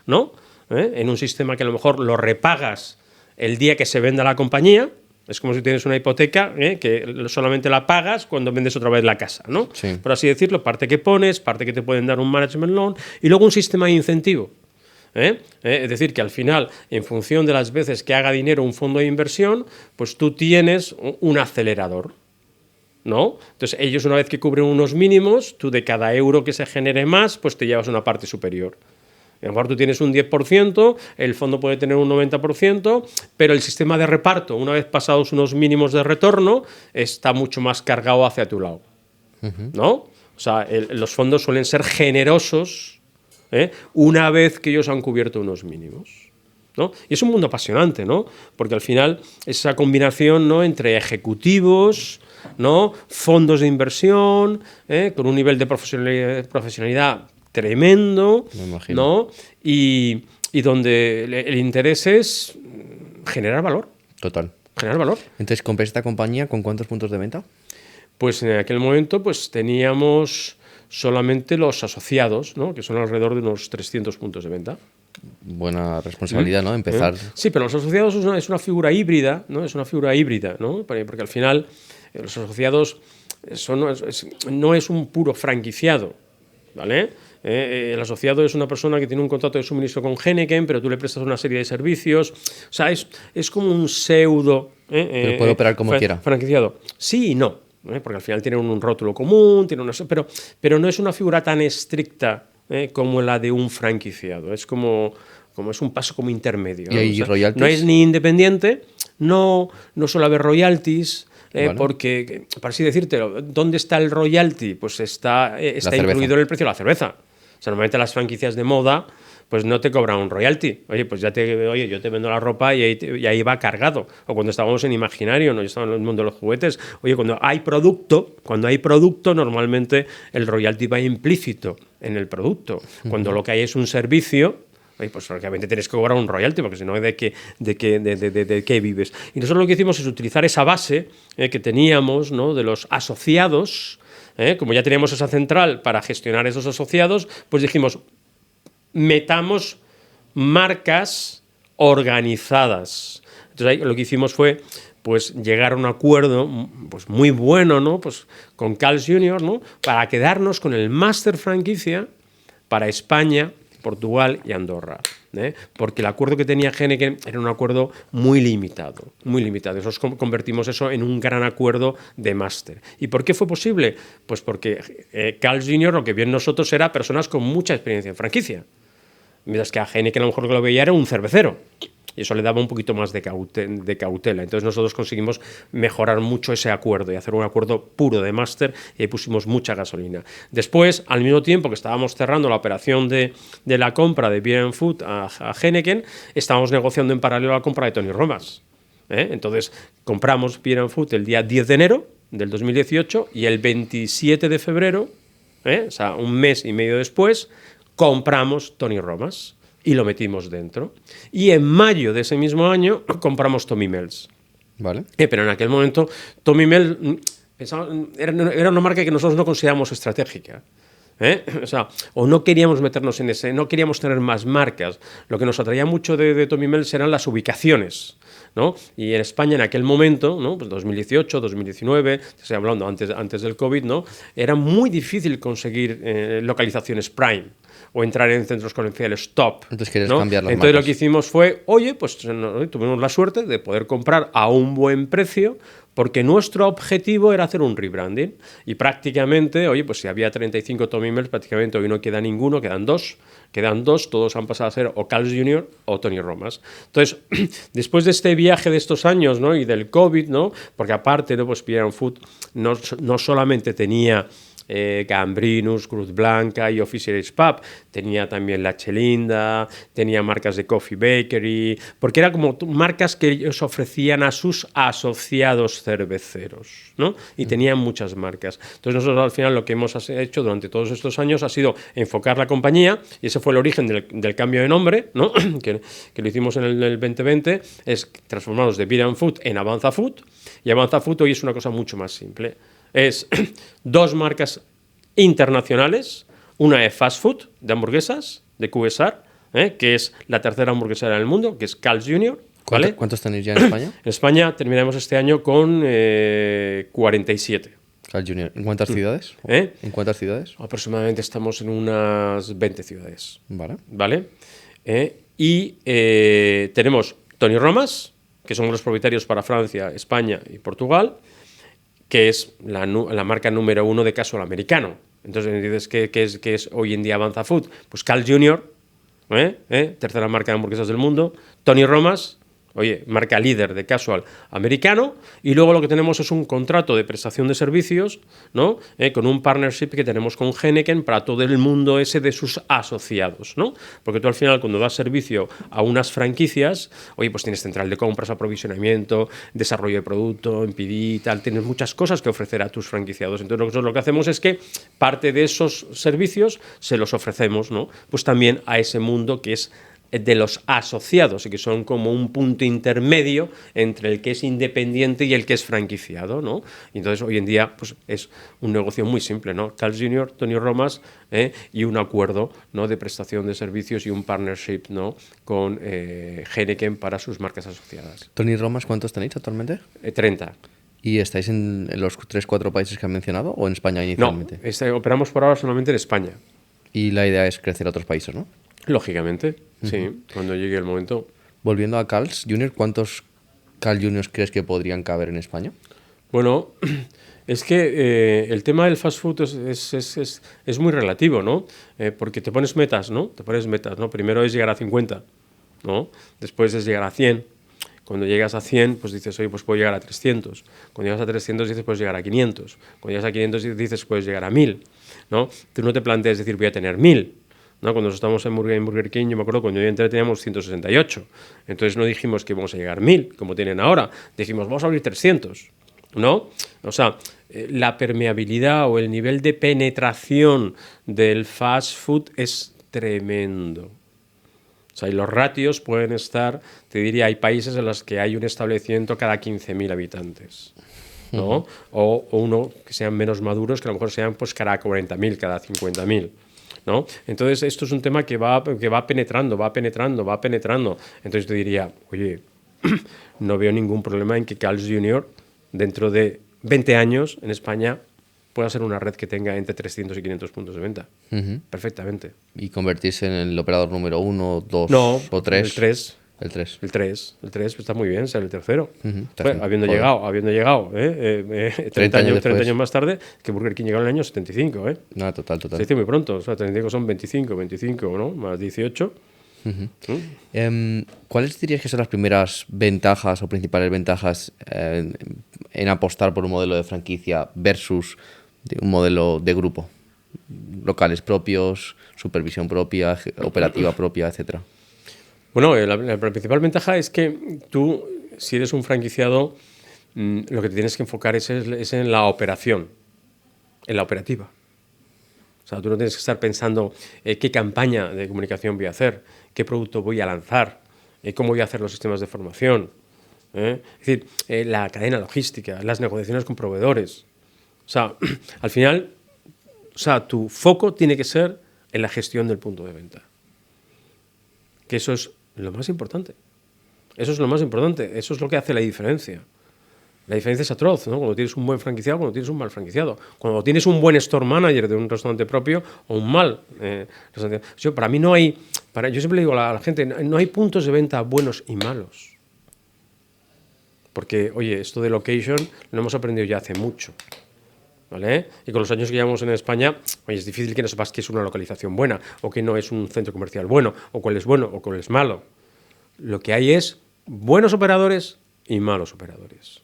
¿no? En un sistema que a lo mejor lo repagas el día que se venda la compañía. Es como si tienes una hipoteca que solamente la pagas cuando vendes otra vez la casa, ¿no? Sí. Por así decirlo, parte que pones, parte que te pueden dar un management loan y luego un sistema de incentivo. Es decir, que al final, en función de las veces que haga dinero un fondo de inversión, pues tú tienes un acelerador, ¿no? Entonces, ellos una vez que cubren unos mínimos, tú de cada euro que se genere más, pues te llevas una parte superior. A lo mejor tú tienes un 10%, el fondo puede tener un 90%, pero el sistema de reparto, una vez pasados unos mínimos de retorno, está mucho más cargado hacia tu lado, ¿no? O sea, los fondos suelen ser generosos una vez que ellos han cubierto unos mínimos, ¿no? Y es un mundo apasionante, ¿no? Porque al final es esa combinación, ¿no? Entre ejecutivos, ¿no? Fondos de inversión, con un nivel de profesionalidad tremendo, ¿no? Y donde el interés es generar valor. Total. Generar valor. Entonces, ¿compré esta compañía con cuántos puntos de venta? Pues en aquel momento pues teníamos solamente los asociados, ¿no? Que son alrededor de unos 300 puntos de venta. Buena responsabilidad, ¿no? Empezar. Sí, pero los asociados es una figura híbrida, ¿no? Es una figura híbrida, ¿no? Porque al final los asociados no es un puro franquiciado, ¿vale? El asociado es una persona que tiene un contrato de suministro con Heineken, pero tú le prestas una serie de servicios. O sea, es como un pseudo... pero puede operar como quiera. Franquiciado. Sí y no, porque al final tienen un rótulo común, pero no es una figura tan estricta como la de un franquiciado. Es como es un paso como intermedio. ¿Y hay o sea, royalties? No es ni independiente, no suele haber royalties. Vale. Porque, para así decírtelo, ¿dónde está el royalty? Pues está incluido en el precio de la cerveza. O sea, normalmente las franquicias de moda pues no te cobran un royalty. Oye, pues yo te vendo la ropa y ahí va cargado. O cuando estábamos en Imaginario, ¿no? Yo estaba en el mundo de los juguetes. Oye, cuando hay producto, normalmente el royalty va implícito en el producto. Cuando lo que hay es un servicio, oye, pues obviamente tienes que cobrar un royalty, porque si no, ¿de qué vives? Y nosotros lo que hicimos es utilizar esa base que teníamos, ¿no? De los asociados. Como ya teníamos esa central para gestionar esos asociados, pues dijimos, metamos marcas organizadas. Entonces ahí lo que hicimos fue pues llegar a un acuerdo pues muy bueno, ¿no? Pues con Carl's Jr., ¿no? Para quedarnos con el máster franquicia para España, Portugal y Andorra. Porque el acuerdo que tenía Heineken era un acuerdo muy limitado, muy limitado. Nosotros convertimos eso en un gran acuerdo de máster. ¿Y por qué fue posible? Pues porque Carl's Jr. lo que vio en nosotros era personas con mucha experiencia en franquicia, mientras que a Heineken a lo mejor lo que lo veía era un cervecero. Y eso le daba un poquito más de cautela. Entonces nosotros conseguimos mejorar mucho ese acuerdo y hacer un acuerdo puro de máster, y ahí pusimos mucha gasolina. Después, al mismo tiempo que estábamos cerrando la operación de la compra de Beer & Food a Heineken, estábamos negociando en paralelo la compra de Tony Romas. Entonces compramos Beer & Food el día 10 de enero del 2018 y el 27 de febrero, o sea, un mes y medio después, compramos Tony Romas y lo metimos dentro. Y en mayo de ese mismo año compramos Tommy Mel's. Vale. Pero en aquel momento Tommy Mel's era una marca que nosotros no consideramos estratégica. O sea, o no queríamos meternos en ese, no queríamos tener más marcas. Lo que nos atraía mucho de Tommy Mel's eran las ubicaciones, ¿no? Y en España en aquel momento, ¿no? Pues 2018, 2019, estoy hablando antes del COVID, ¿no? Era muy difícil conseguir localizaciones prime o entrar en centros comerciales top. Entonces quieres ¿no? cambiar las Entonces marcas. lo que hicimos fue, oye, pues tuvimos la suerte de poder comprar a un buen precio, porque nuestro objetivo era hacer un rebranding. Y prácticamente, oye, pues si había 35 Tommy Mel's, prácticamente hoy no queda ninguno, quedan dos, todos han pasado a ser o Carl's Jr. o Tony Romas. Entonces, después de este viaje de estos años, ¿no? Y del COVID, ¿no? Porque aparte, ¿no? Pues Beer & Food no solamente tenía Gambrinus, Cruz Blanca y Official Age Pub, tenía también La Chelinda, tenía marcas de Coffee Bakery, porque eran como marcas que ellos ofrecían a sus asociados cerveceros, ¿no? Y tenían muchas marcas. Entonces nosotros al final lo que hemos hecho durante todos estos años ha sido enfocar la compañía, y ese fue el origen del cambio de nombre, ¿no? que lo hicimos en el 2020, es transformarnos de Beer & Food en Avanza Food, y Avanza Food hoy es una cosa mucho más simple. Es dos marcas internacionales, una es fast food de hamburguesas, de QSR, que es la tercera hamburguesera del mundo, que es Carl's Jr. ¿Vale? ¿Cuántos tenéis ya en España? En España terminaremos este año con 47. Carl's Jr. ¿En cuántas ciudades? ¿En cuántas ciudades? Aproximadamente estamos en unas 20 ciudades. Vale. Y tenemos Tony Romas, que somos los propietarios para Francia, España y Portugal, que es la marca número 1 de casual americano. Entonces, dices que es hoy en día Avanza Food. Pues Carl's Jr., tercera marca de hamburguesas del mundo. Tony Romas, oye, marca líder de casual americano. Y luego lo que tenemos es un contrato de prestación de servicios, ¿no? Con un partnership que tenemos con Heineken para todo el mundo ese de sus asociados, ¿no? Porque tú al final, cuando das servicio a unas franquicias, oye, pues tienes central de compras, aprovisionamiento, desarrollo de producto, NPD y tal, tienes muchas cosas que ofrecer a tus franquiciados. Entonces nosotros lo que hacemos es que parte de esos servicios se los ofrecemos, ¿no? Pues también a ese mundo que es de los asociados, y que son como un punto intermedio entre el que es independiente y el que es franquiciado, ¿no? Y entonces hoy en día pues es un negocio muy simple, ¿no? Carl's Jr., Tony Romas, y un acuerdo, ¿no? De prestación de servicios y un partnership, ¿no? Con Heineken para sus marcas asociadas. ¿Tony Romas cuántos tenéis actualmente? 30. ¿Y estáis en los 3-4 países que han mencionado o en España inicialmente? No, operamos por ahora solamente en España. Y la idea es crecer a otros países, ¿no? Lógicamente, sí, cuando llegue el momento. Volviendo a Carl's Jr., ¿cuántos Carl's Jr. crees que podrían caber en España? Bueno, es que el tema del fast food es muy relativo, ¿no? Porque te pones metas, ¿no? Primero es llegar a 50, ¿no? Después es llegar a 100. Cuando llegas a 100, pues dices, oye, pues puedo llegar a 300. Cuando llegas a 300 dices, puedes llegar a 500. Cuando llegas a 500 dices, puedes llegar a 1000, ¿no? Tú no te planteas decir, voy a tener 1000. ¿no? Cuando estábamos en Burger King, yo me acuerdo cuando yo entré teníamos 168. Entonces no dijimos que íbamos a llegar 1000, como tienen ahora. Dijimos, vamos a abrir 300, ¿no? O sea, la permeabilidad o el nivel de penetración del fast food es tremendo. O sea, y los ratios pueden estar, te diría, hay países en los que hay un establecimiento cada 15.000 habitantes, ¿no? O uno que sean menos maduros, que a lo mejor sean pues cada 40.000, cada 50.000, ¿no? Entonces, esto es un tema que va penetrando. Entonces te diría, oye, no veo ningún problema en que Carl's Jr. dentro de 20 años en España pueda ser una red que tenga entre 300 y 500 puntos de venta. Perfectamente. ¿Y convertirse en el operador número 1, 2 No, o 3? el 3. El 3. El 3 está muy bien ser el tercero. Joder. Habiendo llegado 30 años más tarde, que Burger King llegó en el año 75. No, total. Se dice muy pronto. O sea, 35 son 25, ¿no? Más 18. ¿Cuáles dirías que son las primeras ventajas o principales ventajas en apostar por un modelo de franquicia versus un modelo de grupo? Locales propios, supervisión propia, operativa propia, etcétera. Bueno, la principal ventaja es que tú, si eres un franquiciado, lo que te tienes que enfocar es en la operación, en la operativa. O sea, tú no tienes que estar pensando qué campaña de comunicación voy a hacer, qué producto voy a lanzar, cómo voy a hacer los sistemas de formación. Es decir, la cadena logística, las negociaciones con proveedores. O sea, al final, tu foco tiene que ser en la gestión del punto de venta. Que eso es lo más importante. Eso es lo que hace la diferencia. La diferencia es atroz, ¿no? Cuando tienes un buen franquiciado, cuando tienes un mal franquiciado. Cuando tienes un buen store manager de un restaurante propio o un mal restaurante. Para mí no hay... yo siempre le digo a la gente, no hay puntos de venta buenos y malos. Porque, oye, esto de location lo hemos aprendido ya hace mucho. ¿Vale? Y con los años que llevamos en España, oye, es difícil que no sepas qué es una localización buena, o que no es un centro comercial bueno, o cuál es bueno, o cuál es malo. Lo que hay es buenos operadores y malos operadores,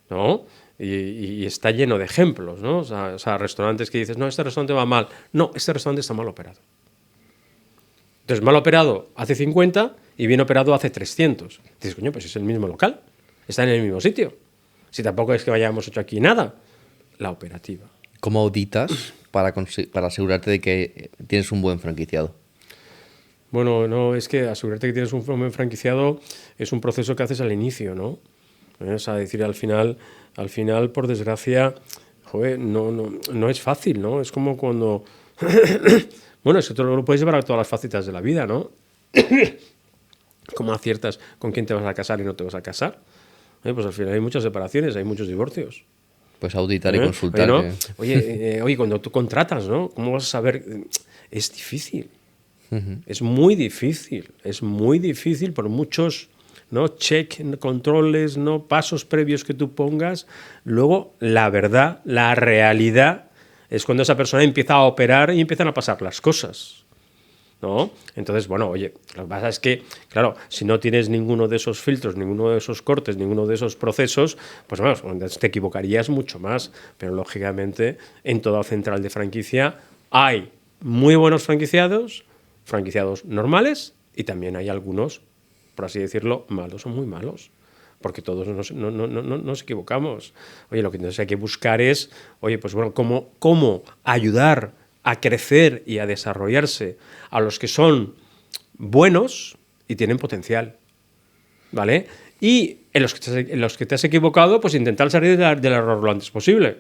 ¿no? Y está lleno de ejemplos, ¿no? O sea, restaurantes que dices, no, este restaurante va mal. No, este restaurante está mal operado. Entonces, mal operado hace 50 y bien operado hace 300. Dices, coño, pues es el mismo local, está en el mismo sitio. Si tampoco es que hayamos hecho aquí nada. La operativa. ¿Cómo auditas para asegurarte de que tienes un buen franquiciado? Bueno, no, es que asegurarte que tienes un buen franquiciado es un proceso que haces al inicio, ¿no? O sea, decir, al final, por desgracia, joder, no es fácil, ¿no? Es como cuando... bueno, es que tú lo puedes llevar a todas las facetas de la vida, ¿no? ¿Cómo aciertas con quién te vas a casar y no te vas a casar? Pues al final hay muchas separaciones, hay muchos divorcios. Pues auditar y consultar. ¿No? Oye, cuando tú contratas, ¿no? ¿Cómo vas a saber? Es difícil. Es muy difícil por muchos, ¿no? Controles, ¿no? Pasos previos que tú pongas. Luego, la verdad, la realidad, es cuando esa persona empieza a operar y empiezan a pasar las cosas, ¿no? Entonces, bueno, oye, lo que pasa es que, claro, si no tienes ninguno de esos filtros, ninguno de esos cortes, ninguno de esos procesos, pues bueno, te equivocarías mucho más. Pero, lógicamente, en toda central de franquicia hay muy buenos franquiciados normales, y también hay algunos, por así decirlo, malos o muy malos. Porque todos nos equivocamos. Oye, lo que entonces hay que buscar es, oye, pues bueno, cómo ayudar a crecer y a desarrollarse a los que son buenos y tienen potencial, ¿vale? Y en los que te has equivocado, pues intentar salir del error lo antes posible.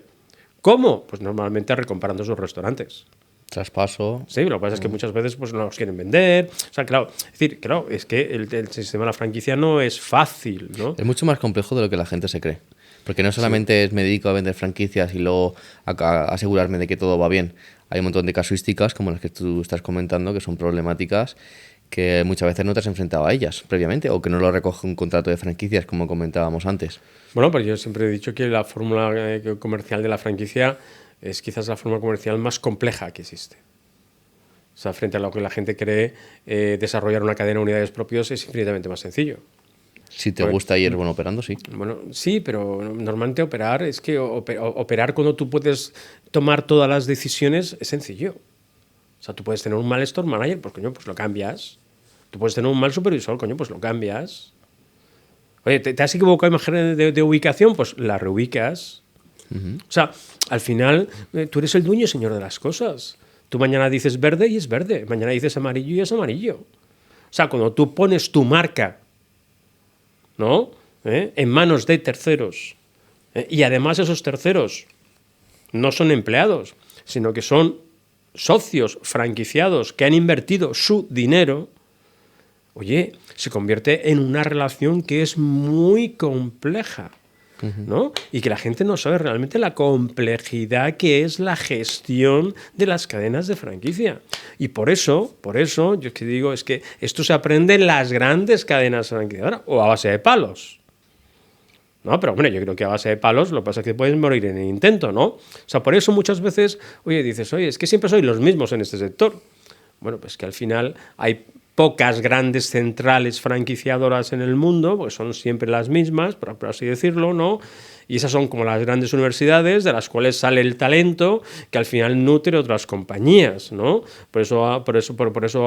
¿Cómo? Pues normalmente recomparando sus restaurantes. Traspaso. Sí, lo que pasa es que muchas veces pues, no los quieren vender. O sea, claro, es que el sistema de la franquicia no es fácil, ¿no? Es mucho más complejo de lo que la gente se cree. Porque no solamente me dedico a vender franquicias y luego a asegurarme de que todo va bien. Hay un montón de casuísticas, como las que tú estás comentando, que son problemáticas que muchas veces no te has enfrentado a ellas previamente, o que no lo recoge un contrato de franquicias, como comentábamos antes. Bueno, pues yo siempre he dicho que la fórmula comercial de la franquicia es quizás la forma comercial más compleja que existe. O sea, frente a lo que la gente cree, desarrollar una cadena de unidades propios es infinitamente más sencillo. Si te gusta y eres bueno operando, sí. Bueno, sí, pero normalmente operar es que operar cuando tú puedes tomar todas las decisiones es sencillo. O sea, tú puedes tener un mal store manager, pues coño, pues lo cambias. Tú puedes tener un mal supervisor, coño, pues lo cambias. Oye, ¿te has equivocado imagen de ubicación? Pues la reubicas. O sea, al final tú eres el dueño y señor de las cosas. Tú mañana dices verde y es verde. Mañana dices amarillo y es amarillo. O sea, cuando tú pones tu marca, ¿no? En manos de terceros, y además esos terceros no son empleados, sino que son socios franquiciados que han invertido su dinero, oye, se convierte en una relación que es muy compleja, ¿no? Y que la gente no sabe realmente la complejidad que es la gestión de las cadenas de franquicia. Y por eso yo es que digo, es que esto se aprende en las grandes cadenas franquiciadoras o a base de palos. No, pero bueno, yo creo que a base de palos lo que pasa es que puedes morir en el intento, ¿no? O sea, por eso muchas veces, dices, es que siempre soy los mismos en este sector. Bueno, pues que al final hay pocas grandes centrales franquiciadoras en el mundo, porque son siempre las mismas, por así decirlo, ¿no? Y esas son como las grandes universidades de las cuales sale el talento que al final nutre otras compañías, ¿no? Por eso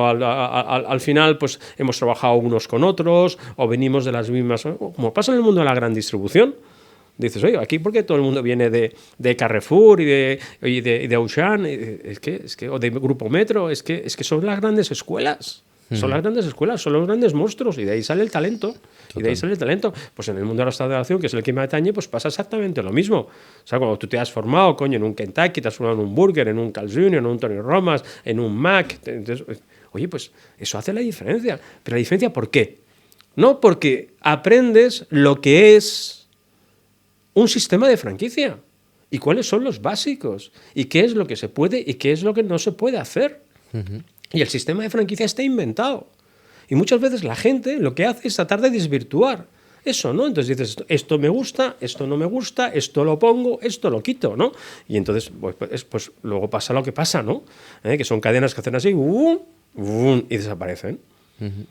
al final pues hemos trabajado unos con otros o venimos de las mismas, como pasa en el mundo de la gran distribución. Dices, oye, aquí porque todo el mundo viene de Carrefour y de Auchan, o de Grupo Metro, es que son las grandes escuelas. Son las grandes escuelas, son los grandes monstruos y de ahí sale el talento. Total. Y de ahí sale el talento. Pues en el mundo de la restauración, que es el que me atañe, pues pasa exactamente lo mismo. O sea, cuando tú te has formado, coño, en un Kentucky, te has formado en un Burger, en un Carl's Jr., en un Tony Romas, en un Mac. Entonces, oye, pues eso hace la diferencia. ¿Pero la diferencia por qué? No porque aprendes lo que es un sistema de franquicia y cuáles son los básicos y qué es lo que se puede y qué es lo que no se puede hacer. Y el sistema de franquicia está inventado. Y muchas veces la gente lo que hace es tratar de desvirtuar eso, ¿no? Entonces dices, esto me gusta, esto no me gusta, esto lo pongo, esto lo quito, ¿no? Y entonces, pues luego pasa lo que pasa, ¿no? Que son cadenas que hacen así, y desaparecen.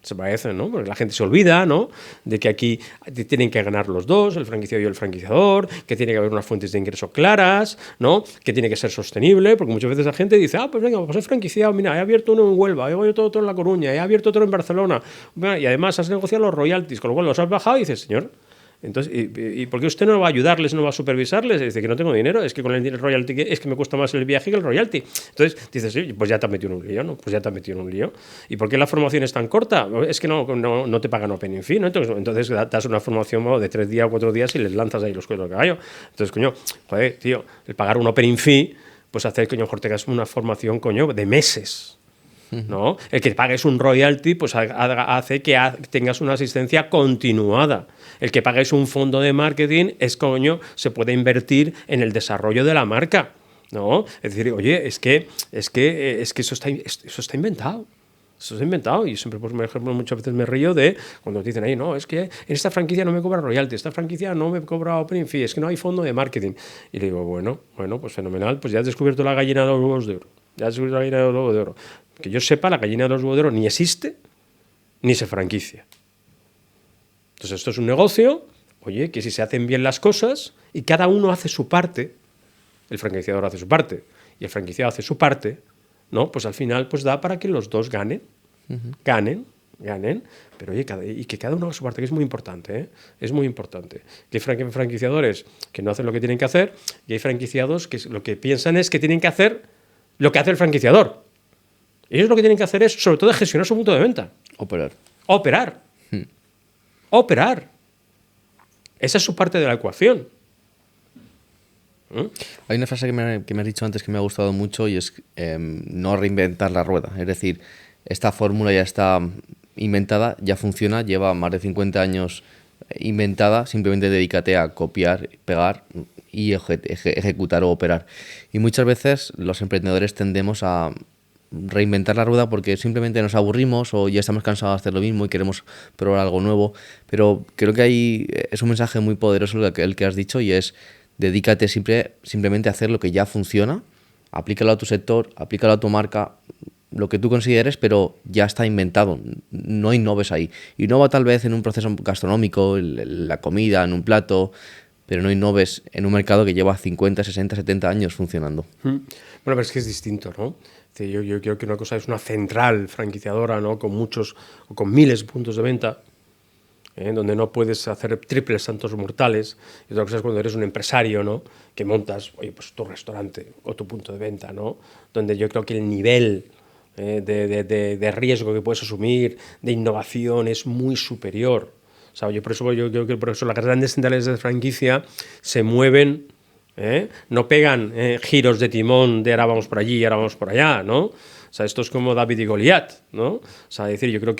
Se parecen, ¿no? Porque la gente se olvida, ¿no? De que aquí tienen que ganar los dos, el franquiciado y el franquiciador, que tiene que haber unas fuentes de ingreso claras, ¿no? Que tiene que ser sostenible, porque muchas veces la gente dice, pues venga, pues soy franquiciado, mira, he abierto uno en Huelva, he abierto otro en La Coruña, he abierto otro en Barcelona, y además has negociado los royalties, con lo cual los has bajado y dices, señor, entonces, ¿y por qué usted no va a ayudarles, no va a supervisarles? Dice que no tengo dinero, es que con el royalty es que me cuesta más el viaje que el royalty. Entonces dices, sí, pues ya te has metido en un lío, ¿no? Pues ya te has metido en un lío. ¿Y por qué la formación es tan corta? Es que no te pagan opening fee, ¿no? Entonces das una formación de 3 días o 4 días y les lanzas ahí los cuernos de caballo. Entonces, coño, joder, tío, el pagar un opening fee, pues hace que, mejor tengas una formación, coño, de meses. ¿No? El que pagues un royalty pues hace que tengas una asistencia continuada. El que pagues un fondo de marketing se puede invertir en el desarrollo de la marca, ¿no? Es decir, oye, es que eso está inventado. Eso está inventado. Y siempre, por ejemplo, muchas veces me río de cuando te dicen ahí, no, es que en esta franquicia no me cobra royalty, esta franquicia no me cobra opening fee, es que no hay fondo de marketing. Y le digo, bueno, pues fenomenal, pues ya has descubierto la gallina de los huevos de oro. Ya has descubierto la gallina de los huevos de oro. Que yo sepa, la gallina de los huevos de oro ni existe ni se franquicia. Entonces esto es un negocio, oye, que si se hacen bien las cosas y cada uno hace su parte, el franquiciador hace su parte y el franquiciado hace su parte, ¿no? Pues al final pues da para que los dos ganen, ganen, pero oye, que cada uno haga su parte, que es muy importante, ¿eh? Es muy importante. Que hay franquiciadores que no hacen lo que tienen que hacer y hay franquiciados que lo que piensan es que tienen que hacer lo que hace el franquiciador. Ellos lo que tienen que hacer es, sobre todo, gestionar su punto de venta. Operar. Esa es su parte de la ecuación. Hay una frase que me has dicho antes que me ha gustado mucho y es no reinventar la rueda. Es decir, esta fórmula ya está inventada, ya funciona, lleva más de 50 años inventada, simplemente dedícate a copiar, pegar y ejecutar o operar. Y muchas veces los emprendedores tendemos a reinventar la rueda porque simplemente nos aburrimos o ya estamos cansados de hacer lo mismo y queremos probar algo nuevo. Pero creo que ahí es un mensaje muy poderoso el que has dicho y es dedícate simplemente a hacer lo que ya funciona, aplícalo a tu sector, aplícalo a tu marca, lo que tú consideres, pero ya está inventado, no innoves ahí. Innova tal vez en un proceso gastronómico, en la comida, en un plato, pero no innoves en un mercado que lleva 50, 60, 70 años funcionando. Bueno, pero es que es distinto, ¿no? Yo creo que una cosa es una central franquiciadora, ¿no? Con muchos o con miles de puntos de venta, donde no puedes hacer triples saltos mortales. Y otra cosa es cuando eres un empresario, ¿no? Que montas, oye, pues tu restaurante o tu punto de venta, ¿no? Donde yo creo que el nivel de riesgo que puedes asumir, de innovación, es muy superior. O sea, yo creo que por eso las grandes centrales de franquicia se mueven, no pegan giros de timón de ahora vamos por allí y ahora vamos por allá, ¿no? O sea, esto es como David y Goliat, ¿no? O sea, decir, yo creo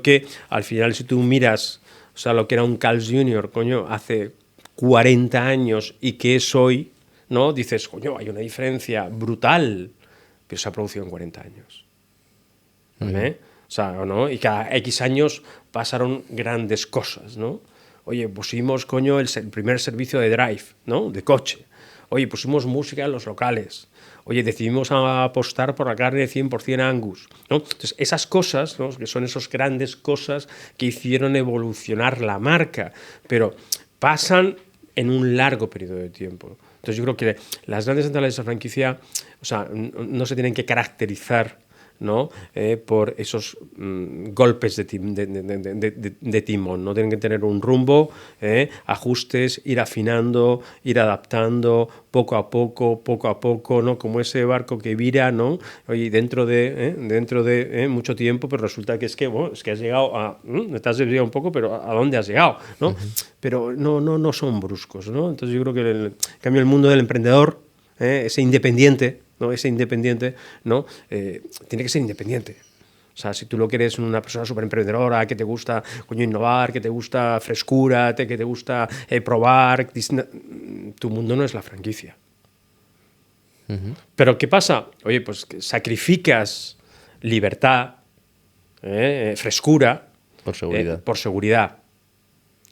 que al final, si tú miras, o sea, lo que era un Carl's Jr., coño, hace 40 años y que es hoy, ¿no? Dices, coño, hay una diferencia brutal, pero se ha producido en 40 años. ¿Vale? O sea, ¿no? Y cada X años pasaron grandes cosas, ¿no? Oye, pusimos, coño, el primer servicio de drive, ¿no? De coche. Oye, pusimos música en los locales. Oye, decidimos apostar por la carne 100% Angus, ¿no? Entonces, esas cosas, ¿no? Que son esas grandes cosas que hicieron evolucionar la marca, pero pasan en un largo periodo de tiempo. Entonces, yo creo que las grandes centrales de franquicia, o sea, no se tienen que caracterizar, ¿no? Por esos golpes de timón, ¿no? Tienen que tener un rumbo, ajustes, ir afinando, ir adaptando poco a poco, ¿no? Como ese barco que vira, ¿no? Oye, dentro de mucho tiempo, pero resulta que bueno, es que has llegado a, te has desviado un poco, pero ¿a dónde has llegado? ¿No? Uh-huh. Pero no son bruscos, ¿no? Entonces yo creo que en cambio el mundo del emprendedor, ese independiente, ¿no? Ese independiente, ¿no? Tiene que ser independiente. O sea, si tú lo quieres una persona súper emprendedora, que te gusta, coño, innovar, que te gusta frescura, que te gusta probar, tu mundo no es la franquicia. Uh-huh. Pero ¿qué pasa? Oye, pues que sacrificas libertad, frescura. Por seguridad. Por seguridad.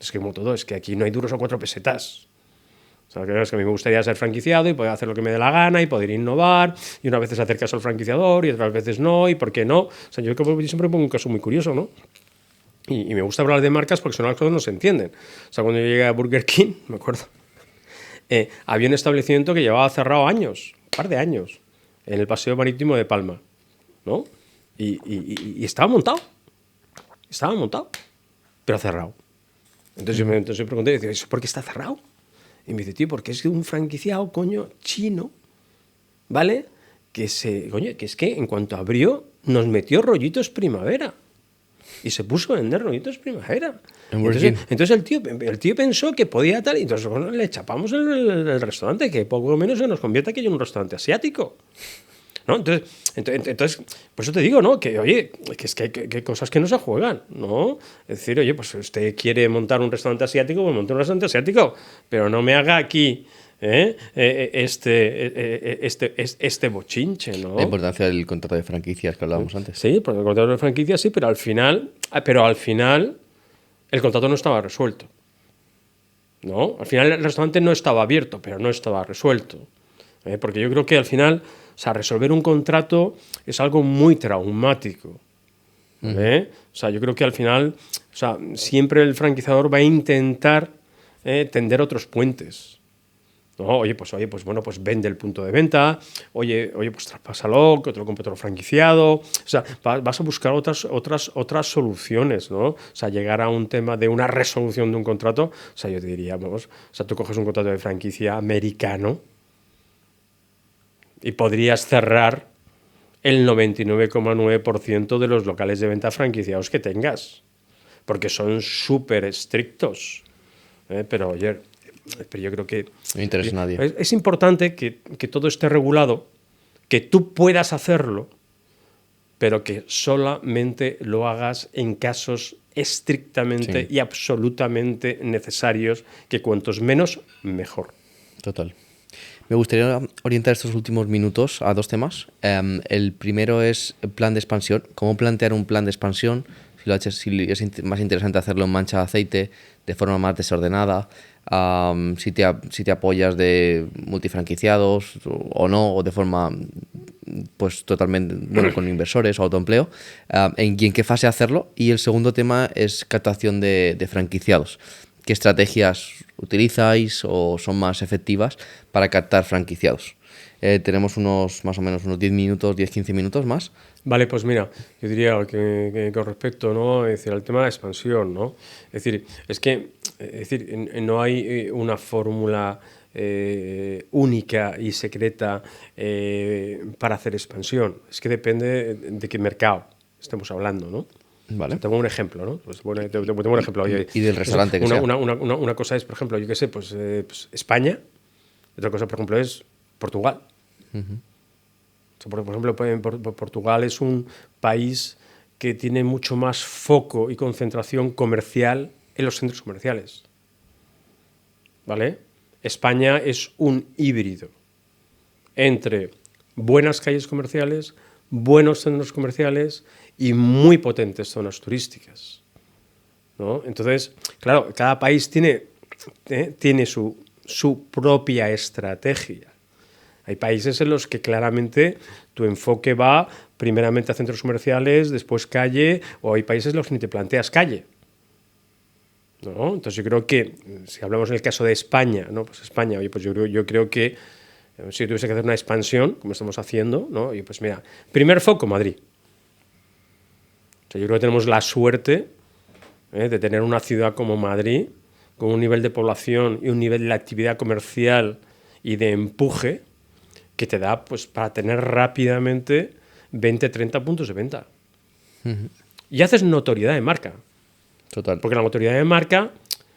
Es que como todo, es que aquí no hay duros o 4 pesetas. O sea, que a mí me gustaría ser franquiciado y poder hacer lo que me dé la gana y poder innovar, y unas veces hacer caso al franquiciador y otras veces no, y por qué no. O sea, yo siempre pongo un caso muy curioso, ¿no? Y me gusta hablar de marcas porque son las cosas que no se entienden. O sea, cuando yo llegué a Burger King, me acuerdo, había un establecimiento que llevaba cerrado años, un par de años, en el Paseo Marítimo de Palma, ¿no? Y estaba montado, pero cerrado. Entonces yo pregunté, decía, ¿por qué está cerrado? Y me dice, tío, porque es un franquiciado, coño, chino, ¿vale? Que es que en cuanto abrió, nos metió rollitos primavera. Y se puso a vender rollitos primavera. Entonces el tío pensó que podía tal, y entonces bueno, le chapamos el restaurante, que poco menos se nos convierte aquí en un restaurante asiático. ¿No? Entonces, por eso te digo, ¿no? Que, oye, que es que hay cosas que no se juegan, ¿no? Es decir, oye, pues usted quiere montar un restaurante asiático, pues monte un restaurante asiático, pero no me haga aquí este bochinche, ¿no? La importancia del contrato de franquicias que hablábamos antes. Sí, porque el contrato de franquicias sí, pero al final el contrato no estaba resuelto, ¿no? Al final el restaurante no estaba abierto, pero no estaba resuelto. Porque yo creo que al final, o sea, resolver un contrato es algo muy traumático. O sea, yo creo que al final, o sea, siempre el franquiciador va a intentar tender otros puentes. ¿No? Oye, pues bueno, pues vende el punto de venta, oye, pues traspásalo, que otro compre otro franquiciado. O sea, vas a buscar otras soluciones, ¿no? O sea, llegar a un tema de una resolución de un contrato. O sea, yo te diría, vamos, o sea, tú coges un contrato de franquicia americano y podrías cerrar el 99,9% de los locales de venta franquiciados que tengas, porque son súper estrictos. Pero yo creo que no interesa a nadie. Es importante que todo esté regulado, que tú puedas hacerlo, pero que solamente lo hagas en casos estrictamente y absolutamente necesarios, que cuantos menos, mejor. Total. Me gustaría orientar estos últimos minutos a 2 temas. El primero es el plan de expansión. ¿Cómo plantear un plan de expansión? Si es más interesante hacerlo en mancha de aceite, de forma más desordenada, si te apoyas de multifranquiciados o no, o de forma pues totalmente con inversores o autoempleo, y en qué fase hacerlo. Y el segundo tema es captación de franquiciados. ¿Qué estrategias utilizáis o son más efectivas para captar franquiciados? Tenemos más o menos unos 10 minutos, 10-15 minutos más. Vale, pues mira, yo diría que con respecto, ¿no? Es decir, al tema de la expansión, ¿no? Es decir, no hay una fórmula única y secreta para hacer expansión. Es que depende de qué mercado estemos hablando, ¿no? Vale. O sea, tengo un ejemplo, ¿no? Pues, bueno, tengo un ejemplo. Oye, Y del restaurante que sea. una cosa es, por ejemplo, yo qué sé, pues España. Otra cosa, por ejemplo, es Portugal. O sea, por ejemplo, Portugal es un país que tiene mucho más foco y concentración comercial en los centros comerciales. ¿Vale? España es un híbrido entre buenas calles comerciales, buenos centros comerciales y muy potentes zonas turísticas, ¿no? Entonces, claro, cada país tiene su propia estrategia. Hay países en los que claramente tu enfoque va primeramente a centros comerciales, después calle, o hay países en los que ni te planteas calle, ¿no? Entonces yo creo que, si hablamos en el caso de España, ¿no? Pues España, oye, pues yo creo que si tuviese que hacer una expansión, como estamos haciendo, ¿no? Y pues mira, primer foco, Madrid. O sea, yo creo que tenemos la suerte de tener una ciudad como Madrid, con un nivel de población y un nivel de actividad comercial y de empuje que te da pues para tener rápidamente 20-30 puntos de venta. Y haces notoriedad de marca. Total. Porque la notoriedad de marca,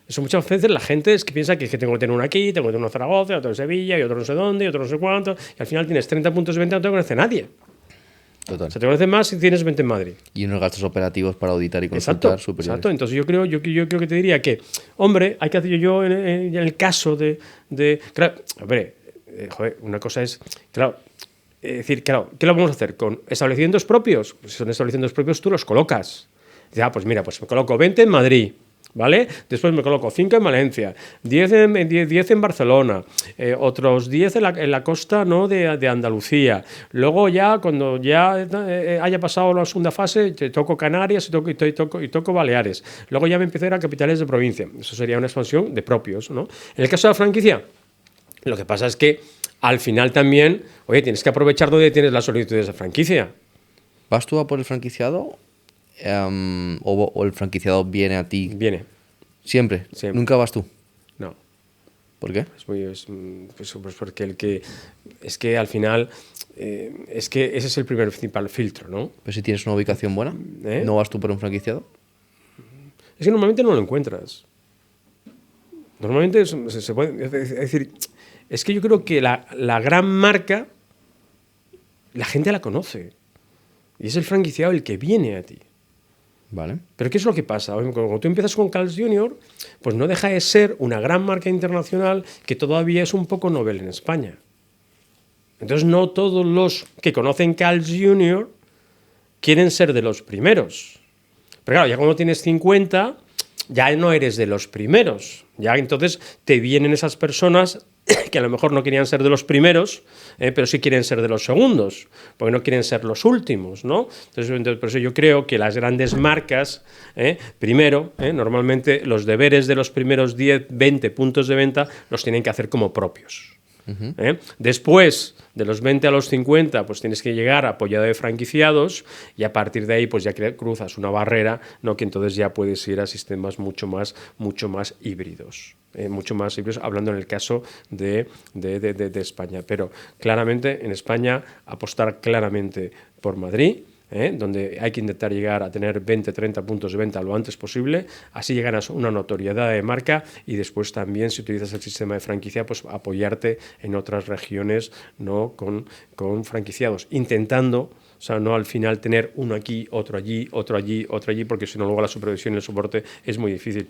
eso muchas veces la gente es que piensa que tengo que tener uno aquí, tengo que tener uno en Zaragoza, otro en Sevilla, y otro no sé dónde, y otro no sé cuánto, y al final tienes 30 puntos de venta y no te conoce nadie. Total. O sea, te conoce más si tienes 20 en Madrid. Y unos gastos operativos para auditar y consultar superiores. Exacto. Entonces yo creo que te diría que, hombre, hay que hacer yo en el caso de claro, hombre, joder, una cosa es, claro, decir, claro, ¿qué lo vamos a hacer? ¿Con establecimientos propios? Pues si son establecimientos propios, tú los colocas. Ya, pues mira, pues me coloco 20 en Madrid, ¿vale? Después me coloco 5 en Valencia, 10 en Barcelona, otros 10 en la costa, ¿no? de Andalucía. Luego ya, cuando ya haya pasado la segunda fase, te toco Canarias y toco Baleares. Luego ya me empiezo a ir a capitales de provincia. Eso sería una expansión de propios, ¿no? En el caso de la franquicia, lo que pasa es que al final también, oye, tienes que aprovechar donde tienes las solicitudes de franquicia. ¿Vas tú a por el franquiciado? ¿O el franquiciado viene a ti? Viene. ¿Siempre? Siempre. ¿Nunca vas tú? No. ¿Por qué? Pues porque es que al final es que ese es el principal filtro, ¿no? Pero si tienes una ubicación buena, ¿no vas tú por un franquiciado? Es que normalmente no lo encuentras. Normalmente se puede, es decir, es que yo creo que la gran marca la gente la conoce y es el franquiciado el que viene a ti. Vale. Pero ¿qué es lo que pasa? Cuando tú empiezas con Carl's Jr., pues no deja de ser una gran marca internacional que todavía es un poco novel en España. Entonces no todos los que conocen Carl's Jr. quieren ser de los primeros. Pero claro, ya cuando tienes 50, ya no eres de los primeros. Ya entonces te vienen esas personas que a lo mejor no querían ser de los primeros, pero sí quieren ser de los segundos, porque no quieren ser los últimos, ¿no? Entonces, por eso yo creo que las grandes marcas, primero, normalmente los deberes de los primeros 10, 20 puntos de venta los tienen que hacer como propios. Después de los 20 a los 50, pues tienes que llegar apoyado de franquiciados y a partir de ahí pues ya cruzas una barrera, ¿no? Que entonces ya puedes ir a sistemas mucho más híbridos. Mucho más híbridos, hablando en el caso de España. Pero claramente en España apostar claramente por Madrid, donde hay que intentar llegar a tener 20-30 puntos de venta lo antes posible, así llegan a una notoriedad de marca y después también, si utilizas el sistema de franquicia, pues apoyarte en otras regiones, ¿no? con franquiciados, intentando, o sea, no al final tener uno aquí, otro allí, otro allí, otro allí, porque si no luego la supervisión y el soporte es muy difícil.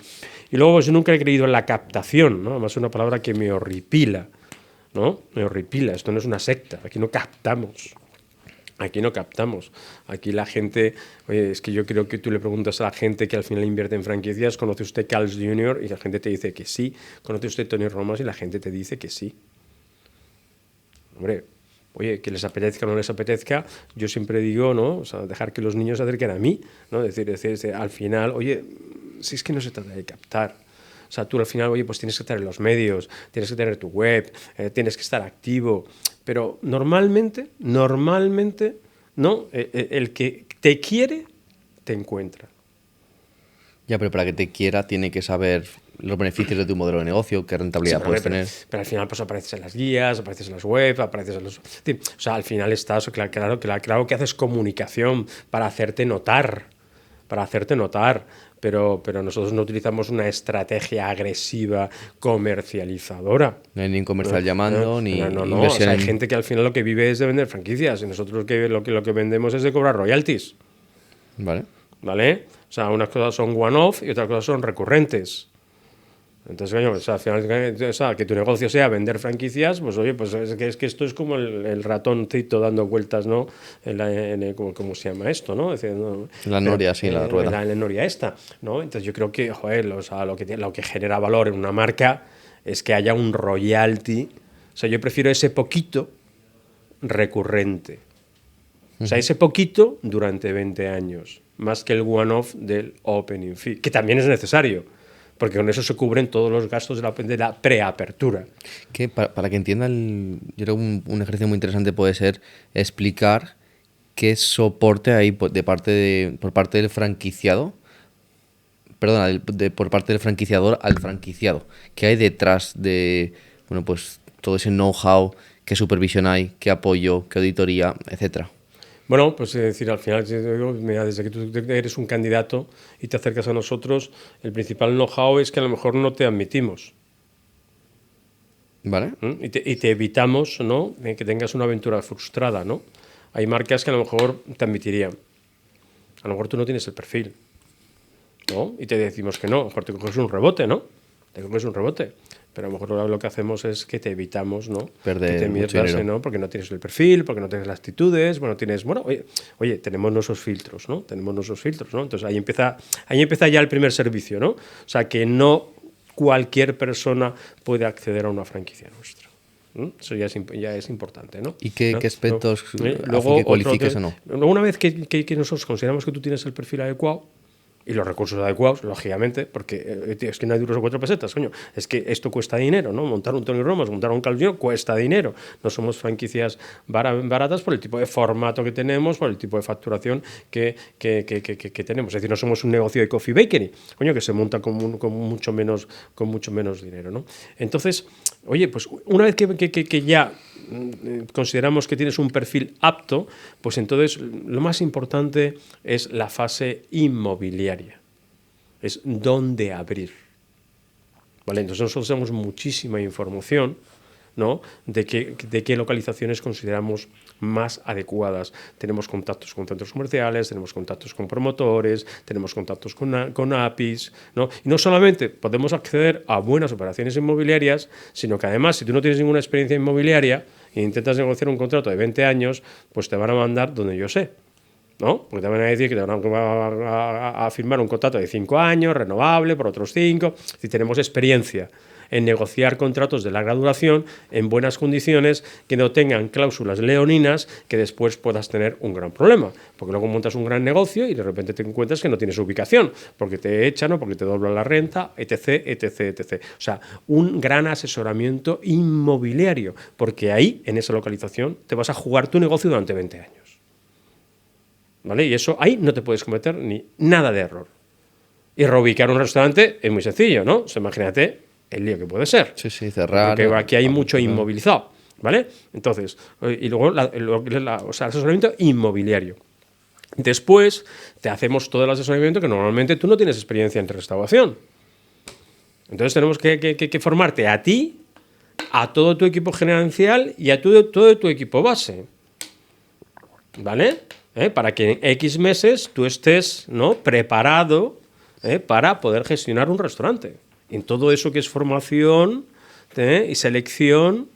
Y luego pues, yo nunca he creído en la captación, ¿no? Además es una palabra que me horripila, ¿no? Me horripila, esto no es una secta, aquí no captamos. Aquí no captamos. Aquí la gente, oye, es que yo creo que tú le preguntas a la gente que al final invierte en franquicias, ¿conoce usted Carl's Jr.? Y la gente te dice que sí. ¿Conoce usted Tony Romas? Y la gente te dice que sí. Hombre, oye, que les apetezca o no les apetezca, yo siempre digo, ¿no? O sea, dejar que los niños se acerquen a mí, ¿no? Decir, al final, oye, si es que no se trata de captar. O sea, tú al final, oye, pues tienes que estar en los medios, tienes que tener tu web, tienes que estar activo, pero normalmente, ¿no? El que te quiere, te encuentra. Ya, pero para que te quiera tiene que saber los beneficios de tu modelo de negocio, qué rentabilidad Sí, puedes tener. pero al final pues apareces en las guías, apareces en las webs, apareces en los... O sea, al final estás, claro que haces comunicación para hacerte notar, pero nosotros no utilizamos una estrategia agresiva comercializadora. No hay ni un comercial llamando, ni No. inversión O sea, hay en... gente que al final lo que vive es de vender franquicias y nosotros lo que vendemos es de cobrar royalties. Vale. ¿Vale? O sea, unas cosas son one-off y otras cosas son recurrentes. Entonces, coño, o sea, al final, o sea, que tu negocio sea vender franquicias, pues oye, pues es que esto es como el ratoncito dando vueltas, ¿no? ¿Cómo se llama esto, no? Es decir, ¿no? La noria, sí, la rueda. La noria esta, ¿no? Entonces yo creo que, joder, o sea, lo que genera valor en una marca es que haya un royalty. O sea, yo prefiero ese poquito recurrente. O sea, ese poquito durante 20 años, más que el one-off del opening fee, que también es necesario, porque con eso se cubren todos los gastos de la preapertura. Que para que entienda, yo creo que un ejercicio muy interesante puede ser explicar qué soporte hay por parte del franquiciado, perdona, por parte del franquiciador al franquiciado. ¿Qué hay detrás de, bueno, pues todo ese know-how, qué supervisión hay, qué apoyo, qué auditoría, etcétera? Bueno, pues es decir, al final, mira, desde que tú eres un candidato y te acercas a nosotros, el principal know-how es que a lo mejor no te admitimos. ¿Vale? Y te evitamos, ¿no?, que tengas una aventura frustrada, ¿no? Hay marcas que a lo mejor te admitirían. A lo mejor tú no tienes el perfil, ¿no? Y te decimos que no, a lo mejor te coges un rebote, ¿no? Pero a lo mejor lo que hacemos es que te evitamos, ¿no?, perder que te mucho mierdas, dinero. ¿no?, porque no tienes el perfil, porque no tienes las actitudes, oye, tenemos nuestros filtros, ¿no? Entonces ahí empieza ya el primer servicio, ¿no? O sea, que no cualquier persona puede acceder a una franquicia nuestra. Eso ya es importante, ¿no? ¿Y qué aspectos luego, hacen que cualifiques o no? Una vez que nosotros consideramos que tú tienes el perfil adecuado y los recursos adecuados, lógicamente, porque es que no hay duros o 4 pesetas, coño. Es que esto cuesta dinero, ¿no? Montar un Tony Romas, montar un Carl's Jr. cuesta dinero. No somos franquicias baratas por el tipo de formato que tenemos, por el tipo de facturación que tenemos. Es decir, no somos un negocio de coffee bakery, coño, que se monta con mucho menos dinero, ¿no? Entonces, oye, pues una vez que ya consideramos que tienes un perfil apto, pues entonces lo más importante es la fase inmobiliaria, es dónde abrir. ¿Vale? Entonces nosotros tenemos muchísima información, ¿no?, de qué localizaciones consideramos más adecuadas. Tenemos contactos con centros comerciales, tenemos contactos con promotores, tenemos contactos con APIs, ¿no? Y no solamente podemos acceder a buenas operaciones inmobiliarias, sino que además, si tú no tienes ninguna experiencia inmobiliaria e intentas negociar un contrato de 20 años, pues te van a mandar donde yo sé, ¿no? Porque te van a decir que te van a firmar un contrato de 5 años, renovable por otros 5. Si tenemos experiencia en negociar contratos de larga duración en buenas condiciones que no tengan cláusulas leoninas que después puedas tener un gran problema, porque luego montas un gran negocio y de repente te encuentras que no tienes ubicación, porque te echan o porque te doblan la renta, etc. O sea, un gran asesoramiento inmobiliario, porque ahí, en esa localización, te vas a jugar tu negocio durante 20 años. ¿Vale? Y eso, ahí no te puedes cometer ni nada de error. Y reubicar un restaurante es muy sencillo, ¿no? O sea, imagínate el lío que puede ser. Sí, cerrar. Porque aquí hay mucho inmovilizado, ¿vale? Entonces, y luego o sea, el asesoramiento inmobiliario. Después te hacemos todo el asesoramiento que normalmente tú no tienes experiencia en restauración. Entonces tenemos que formarte a ti, a todo tu equipo gerencial y a todo tu equipo base, ¿vale? Para que en X meses tú estés, ¿no?, preparado para poder gestionar un restaurante. En todo eso que es formación y selección,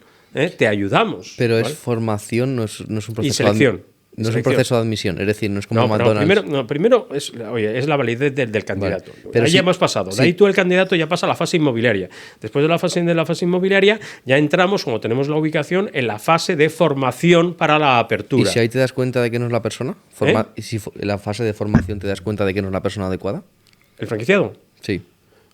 te ayudamos. Pero ¿vale? es formación, no es un proceso. Y selección. No es un proceso de admisión, es decir, no es como McDonald's. Primero es la validez del candidato. Vale. Pero ahí ya hemos pasado. Sí. De ahí tú, el candidato, ya pasa a la fase inmobiliaria. Después de la fase inmobiliaria, ya entramos, como tenemos la ubicación, en la fase de formación para la apertura. ¿Y si ahí te das cuenta de que no es la persona? ¿Y si en la fase de formación te das cuenta de que no es la persona adecuada? ¿El franquiciado? Sí.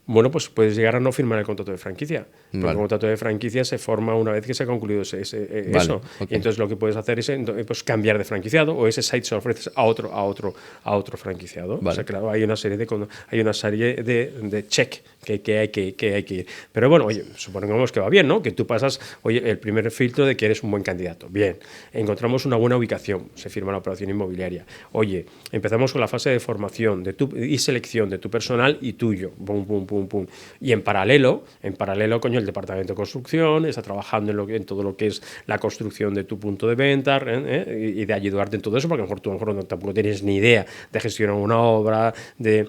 bueno, pues puedes llegar a no firmar el contrato de franquicia. Porque Vale. el contrato de franquicia se forma una vez que se ha concluido Vale, eso. ok. Y entonces lo que puedes hacer es pues, cambiar de franquiciado, o ese site se lo ofreces a otro franquiciado. Vale. O sea, claro, hay una serie de check que hay que ir. Pero bueno, oye, supongamos que va bien, ¿no? Que tú pasas, oye, el primer filtro de que eres un buen candidato. Bien, encontramos una buena ubicación, se firma la operación inmobiliaria. Oye, empezamos con la fase de formación y selección de tu personal y tuyo. Pum, pum, pum, pum. Y en paralelo, coño, el departamento de construcción está trabajando en todo lo que es la construcción de tu punto de venta y de ayudarte en todo eso, porque a lo mejor no, tampoco tienes ni idea de gestionar una obra, de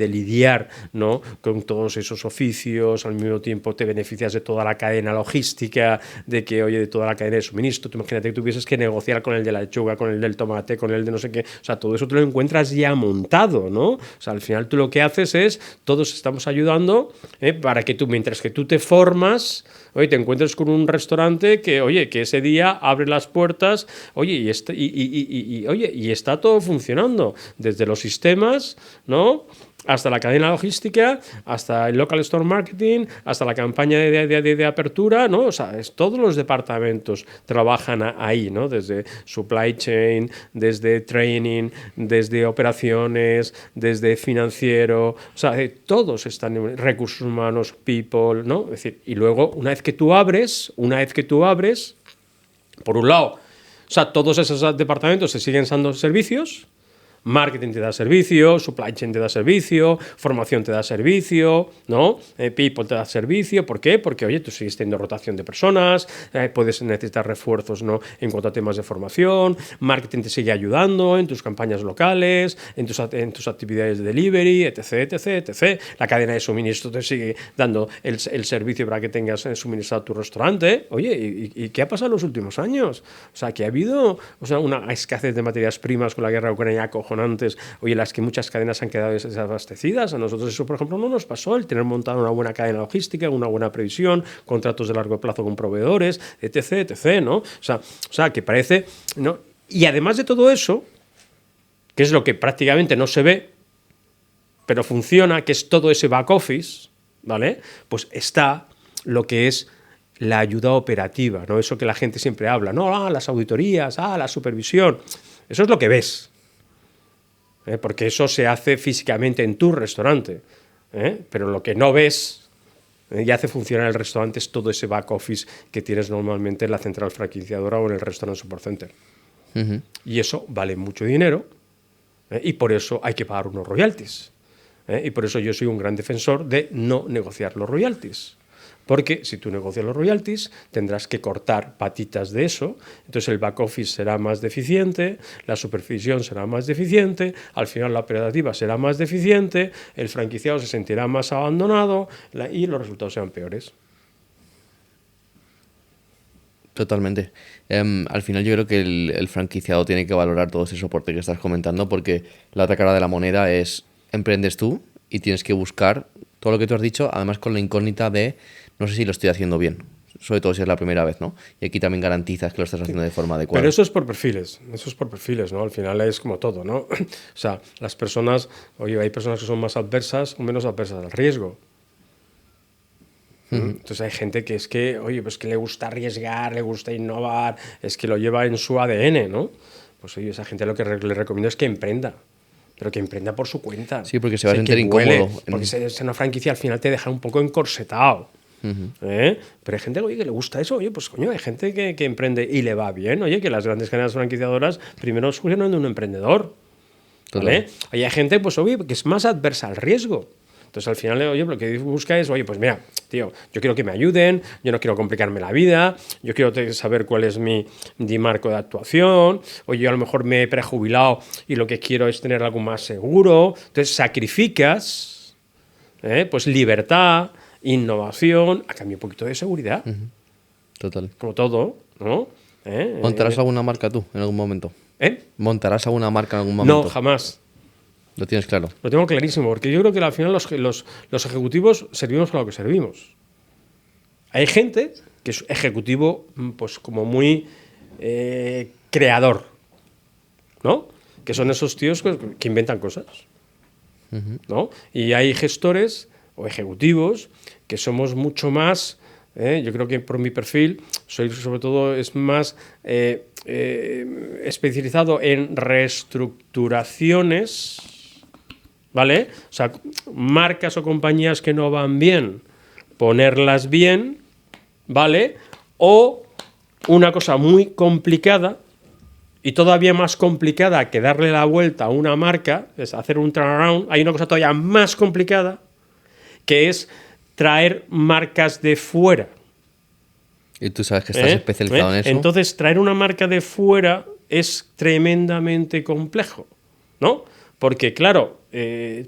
lidiar, ¿no?, con todos esos oficios. Al mismo tiempo te beneficias de toda la cadena logística, de toda la cadena de suministro. Tú imagínate que tuvieses que negociar con el de la lechuga, con el del tomate, con el de no sé qué. O sea, todo eso te lo encuentras ya montado, ¿no? O sea, al final tú lo que haces es, todos estamos ayudando para que tú, mientras que tú te formas, oye, te encuentres con un restaurante que, oye, que ese día abre las puertas, oye, y está todo funcionando, desde los sistemas, ¿no?, hasta la cadena logística, hasta el local store marketing, hasta la campaña de apertura, ¿no? O sea, todos los departamentos trabajan ahí, ¿no? Desde supply chain, desde training, desde operaciones, desde financiero, o sea, todos están en recursos humanos, people, ¿no? Es decir, y luego, una vez que tú abres, por un lado, o sea, todos esos departamentos se siguen dando servicios. Marketing te da servicio, supply chain te da servicio, formación te da servicio, ¿no? People te da servicio. ¿Por qué? Porque, oye, tú sigues teniendo rotación de personas, puedes necesitar refuerzos, ¿no?, en cuanto a temas de formación. Marketing te sigue ayudando en tus campañas locales, en tus actividades de delivery, etc. La cadena de suministro te sigue dando el servicio para que tengas suministrado tu restaurante. Oye, ¿y qué ha pasado en los últimos años? O sea, que ha habido, o sea, una escasez de materias primas con la guerra ucraniana cojonante. Oye, las que muchas cadenas han quedado desabastecidas. A nosotros eso, por ejemplo, no nos pasó, el tener montado una buena cadena logística, una buena previsión, contratos de largo plazo con proveedores, etc., ¿no? O sea, que parece, ¿no? Y además de todo eso, que es lo que prácticamente no se ve, pero funciona, que es todo ese back office, ¿vale? Pues está lo que es la ayuda operativa, ¿no? Eso que la gente siempre habla, ¿no? Las auditorías, la supervisión. Eso es lo que ves. Porque eso se hace físicamente en tu restaurante, pero lo que no ves y hace funcionar el restaurante es todo ese back office que tienes normalmente en la central franquiciadora o en el restaurant support center. Uh-huh. Y eso vale mucho dinero, y por eso hay que pagar unos royalties. Y por eso yo soy un gran defensor de no negociar los royalties. Porque si tú negocias los royalties, tendrás que cortar patitas de eso, entonces el back office será más deficiente, la supervisión será más deficiente, al final la operativa será más deficiente, el franquiciado se sentirá más abandonado y los resultados serán peores. Totalmente. Al final yo creo que el franquiciado tiene que valorar todo ese soporte que estás comentando, porque la otra cara de la moneda es emprendes tú y tienes que buscar todo lo que tú has dicho, además con la incógnita de no sé si lo estoy haciendo bien, sobre todo si es la primera vez, ¿no? Y aquí también garantizas que lo estás haciendo de forma adecuada. Pero eso es por perfiles, ¿no? Al final es como todo, ¿no? O sea, las personas, oye, hay personas que son más adversas o menos adversas al riesgo. Entonces hay gente que es que, oye, pues que le gusta arriesgar, le gusta innovar, es que lo lleva en su ADN, ¿no? Pues oye, esa gente lo que le recomiendo es que emprenda. Pero que emprenda por su cuenta. Sí, porque se va a sentir incómodo. Porque ser una franquicia al final te deja un poco encorsetado. Pero hay gente, oye, que le gusta eso. Oye, pues coño, hay gente que emprende y le va bien. Oye, que las grandes cadenas franquiciadoras primero funcionan de un emprendedor. ¿Vale? Hay gente, pues oye, que es más adversa al riesgo. Entonces, al final, oye, lo que busca es, oye, pues mira, tío, yo quiero que me ayuden, yo no quiero complicarme la vida, yo quiero saber cuál es mi marco de actuación, oye, yo a lo mejor me he prejubilado y lo que quiero es tener algo más seguro. Entonces, sacrificas, pues libertad, innovación, a cambio un poquito de seguridad. Total. Como todo, ¿no? ¿Montarás alguna marca tú en algún momento? ¿Montarás alguna marca en algún No, momento? jamás. ¿Lo tienes claro? Lo tengo clarísimo, porque yo creo que al final los ejecutivos servimos para lo que servimos. Hay gente que es ejecutivo, pues como muy creador, ¿no? Que son esos tíos que inventan cosas, ¿no? Y hay gestores, o ejecutivos que somos mucho más, yo creo que por mi perfil soy sobre todo es más especializado en reestructuraciones, ¿vale? O sea, marcas o compañías que no van bien, ponerlas bien, ¿vale? O una cosa muy complicada y todavía más complicada que darle la vuelta a una marca, es hacer un turnaround. Hay una cosa todavía más complicada que es traer marcas de fuera. Y tú sabes que estás especializado en eso. Entonces, traer una marca de fuera es tremendamente complejo, ¿no? Porque, claro,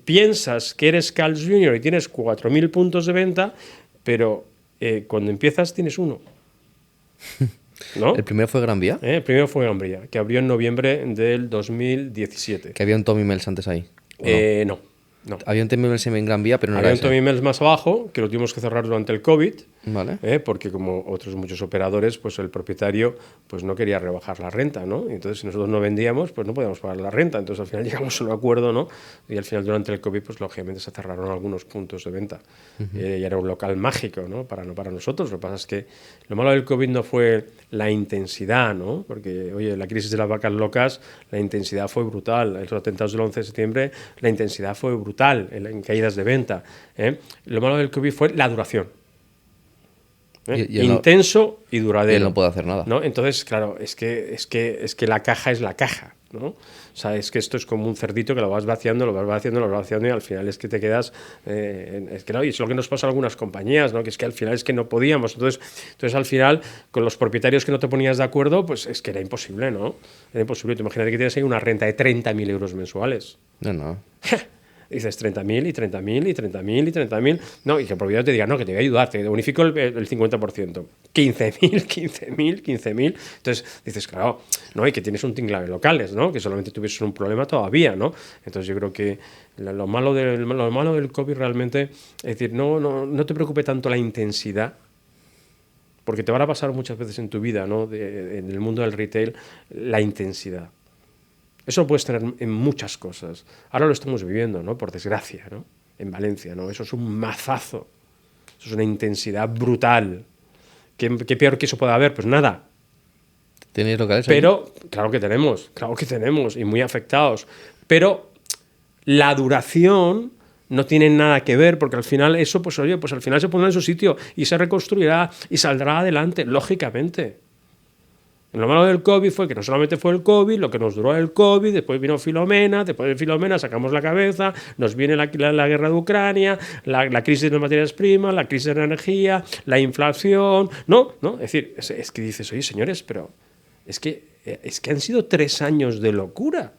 piensas que eres Carl's Jr. y tienes 4.000 puntos de venta, pero cuando empiezas tienes uno, ¿no? ¿El primero fue Gran Vía? El primero fue Gran Vía, que abrió en noviembre del 2017. Que había un Tommy Mells antes ahí. No. Había un Tommy Mells en Gran Vía, pero no había era un Tommy Mells más abajo, que lo tuvimos que cerrar durante el COVID, Vale. porque como otros muchos operadores, pues el propietario pues no quería rebajar la renta, ¿no? Y entonces si nosotros no vendíamos, pues no podíamos pagar la renta. Entonces al final llegamos a un acuerdo, ¿no? Y al final durante el COVID, pues lógicamente se cerraron algunos puntos de venta. Y era un local mágico, ¿no? Para nosotros. Lo que pasa es que lo malo del COVID no fue la intensidad, ¿no? Porque, oye, la crisis de las vacas locas, la intensidad fue brutal. Los atentados del 11 de septiembre, la intensidad fue brutal en caídas de venta. Lo malo del COVID fue la duración. Y él intenso y duradero. Y él no puede hacer nada. ¿No? Entonces, claro, es que la caja es la caja, ¿no? O sea, es que esto es como un cerdito que lo vas vaciando y al final es que te quedas... es que, no, y es lo que nos pasa a algunas compañías, ¿no? Que es que al final es que no podíamos. Entonces al final, con los propietarios que no te ponías de acuerdo, pues es que era imposible, ¿no? Era imposible. Te imagínate que tienes ahí una renta de 30.000 euros mensuales. No. Dices 30.000 y 30.000 y 30.000 y 30.000. No, y que el propietario te diga, no, que te voy a ayudar, te bonifico el 50%. 15.000. Entonces dices, claro, no, y que tienes un tinglado de locales, ¿no? Que solamente tuvieses un problema todavía, ¿no? Entonces yo creo que lo malo del COVID realmente, es decir, no te preocupe tanto la intensidad, porque te van a pasar muchas veces en tu vida, ¿no? En el mundo del retail, la intensidad. Eso lo puedes tener en muchas cosas. Ahora lo estamos viviendo, ¿no? Por desgracia, ¿no? En Valencia, ¿no? Eso es un mazazo. Eso es una intensidad brutal. ¿Qué peor que eso pueda haber? Pues nada. ¿Tenéis locales ahí? Pero, claro que tenemos, y muy afectados. Pero la duración no tiene nada que ver, porque al final eso, pues oye, pues al final se pondrá en su sitio y se reconstruirá y saldrá adelante, lógicamente. Lo malo del COVID fue que no solamente fue el COVID, lo que nos duró el COVID, después vino Filomena, después de Filomena sacamos la cabeza, nos viene la guerra de Ucrania, la crisis de las materias primas, la crisis de la energía, la inflación, ¿no? Es decir, es que dices, oye, señores, pero es que han sido 3 años de locura.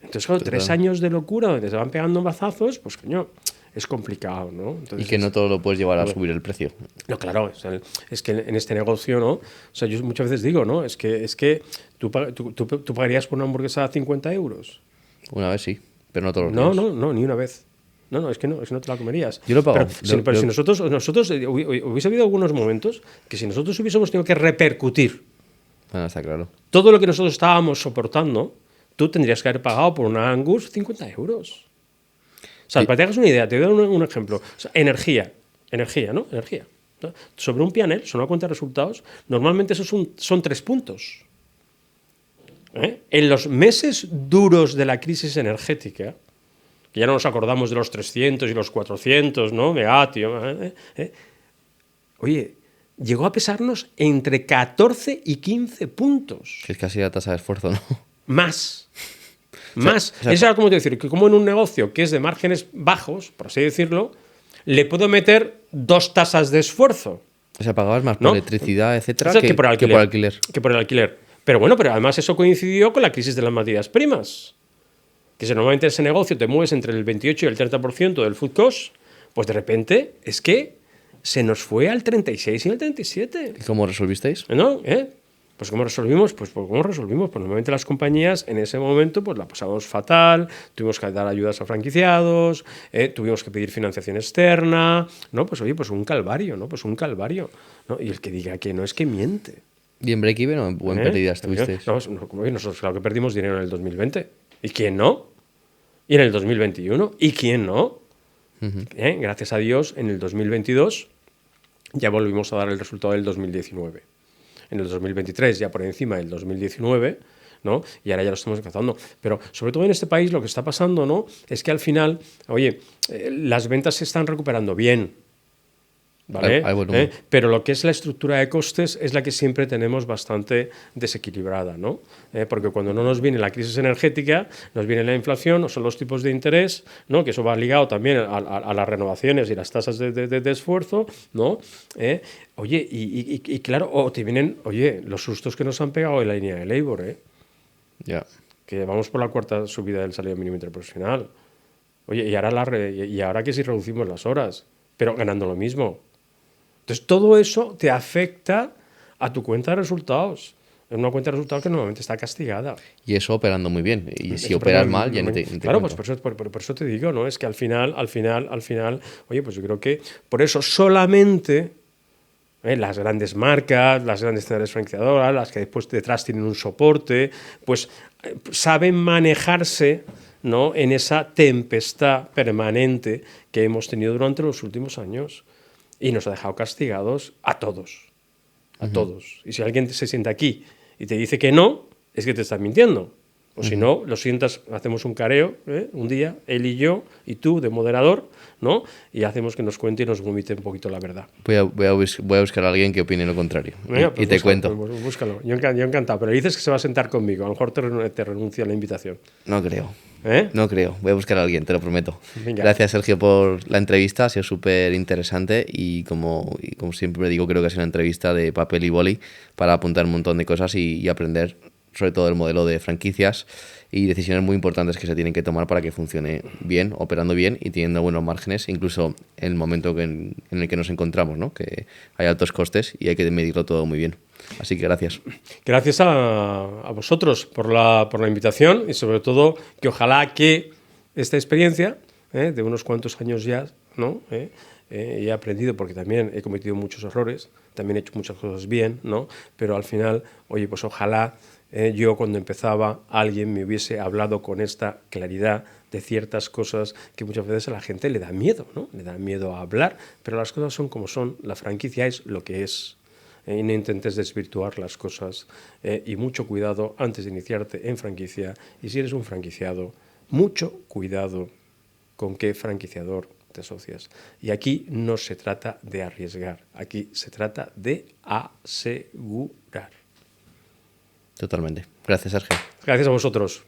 Entonces, claro, 3 años de locura donde se van pegando mazazos, pues coño, es complicado, ¿no? Entonces, y que no todo lo puedes llevar a subir el precio. No, claro, es que en este negocio, ¿no? O sea, yo muchas veces digo, ¿no? Es que tú pagarías por una hamburguesa 50 euros. Una vez sí, pero no todos los días. No, ni una vez. No, es que no te la comerías. Yo lo pago. Pero si nosotros hubiese habido algunos momentos que si nosotros hubiésemos tenido que repercutir Está claro. todo lo que nosotros estábamos soportando, tú tendrías que haber pagado por una Angus 50 euros. O sea, para que te hagas una idea, te voy a dar un ejemplo. O sea, energía, ¿no? Energía. ¿No? Sobre un P&L, sobre una cuenta de resultados, normalmente esos son 3 puntos. En los meses duros de la crisis energética, que ya no nos acordamos de los 300 y los 400, ¿no? Megatio. Oye, llegó a pesarnos entre 14 y 15 puntos. Que es casi la tasa de esfuerzo, ¿no? Más. Eso era como decir, que como en un negocio que es de márgenes bajos, por así decirlo, le puedo meter 2 tasas de esfuerzo. O sea, pagabas más por electricidad, etcétera, que por alquiler. Pero bueno, pero además eso coincidió con la crisis de las materias primas. Que si normalmente ese negocio te mueves entre el 28 y el 30% del food cost, pues de repente es que se nos fue al 36 y al 37. ¿Y cómo resolvisteis? ¿No? Pues ¿cómo resolvimos? Pues normalmente las compañías en ese momento pues la pasamos fatal, tuvimos que dar ayudas a franquiciados, tuvimos que pedir financiación externa, ¿no? Pues oye, pues un calvario, ¿no? Pues un calvario, ¿no? Y el que diga que no es que miente. ¿Y en break-even o en pérdidas tuvisteis? Nosotros claro que perdimos dinero en el 2020. ¿Y quién no? Y en el 2021. ¿Y quién no? Gracias a Dios, en el 2022 ya volvimos a dar el resultado del 2019. En el 2023 ya por encima del 2019, ¿no? Y ahora ya lo estamos alcanzando. Pero sobre todo en este país lo que está pasando, ¿no? Es que al final, oye, las ventas se están recuperando bien, ¿vale? Pero lo que es la estructura de costes es la que siempre tenemos bastante desequilibrada, ¿no? Porque cuando no nos viene la crisis energética, nos viene la inflación o son los tipos de interés, ¿no? Que eso va ligado también a las renovaciones y las tasas de esfuerzo, ¿no? Oye, y claro, te vienen, oye, los sustos que nos han pegado en la línea de Labor, Ya. que vamos por la cuarta subida del salario mínimo interprofesional. Oye, y ahora que si reducimos las horas, pero ganando lo mismo. Entonces, todo eso te afecta a tu cuenta de resultados. Es una cuenta de resultados que normalmente está castigada. Y eso operando muy bien. Y si operas mal, ya ni te claro, cuento. pues por eso te digo, ¿no? Es que al final, oye, pues yo creo que por eso solamente las grandes marcas, las grandes centrales franquiciadoras, las que después detrás tienen un soporte, pues saben manejarse, ¿no? En esa tempestad permanente que hemos tenido durante los últimos años. Y nos ha dejado castigados a todos. A todos. Y si alguien se sienta aquí y te dice que no, es que te estás mintiendo. O si no, lo sientas, hacemos un careo, un día, él y yo, y tú, de moderador, ¿no? Y hacemos que nos cuente y nos vomite un poquito la verdad. Voy a buscar a alguien que opine lo contrario. Venga, y te cuento. Pues búscalo. Yo encantado. Pero dices que se va a sentar conmigo. A lo mejor te renuncia a la invitación. No creo. No creo. Voy a buscar a alguien, te lo prometo. Venga. Gracias, Sergio, por la entrevista. Ha sido súper interesante y como siempre digo, creo que ha sido una entrevista de papel y boli para apuntar un montón de cosas y aprender sobre todo el modelo de franquicias y decisiones muy importantes que se tienen que tomar para que funcione bien, operando bien y teniendo buenos márgenes, incluso en el momento en el que nos encontramos, ¿no? Que hay altos costes y hay que medirlo todo muy bien. Así que gracias. Gracias a vosotros por la invitación y sobre todo que ojalá que esta experiencia de unos cuantos años ya, ¿no? He aprendido porque también he cometido muchos errores, también he hecho muchas cosas bien, ¿no? Pero al final, oye, pues ojalá yo cuando empezaba alguien me hubiese hablado con esta claridad de ciertas cosas que muchas veces a la gente le da miedo, ¿no? Le da miedo a hablar, pero las cosas son como son, la franquicia es lo que es. Y no intentes desvirtuar las cosas y mucho cuidado antes de iniciarte en franquicia y si eres un franquiciado, mucho cuidado con qué franquiciador te asocias. Y aquí no se trata de arriesgar, aquí se trata de asegurar. Totalmente. Gracias, Sergio. Gracias a vosotros.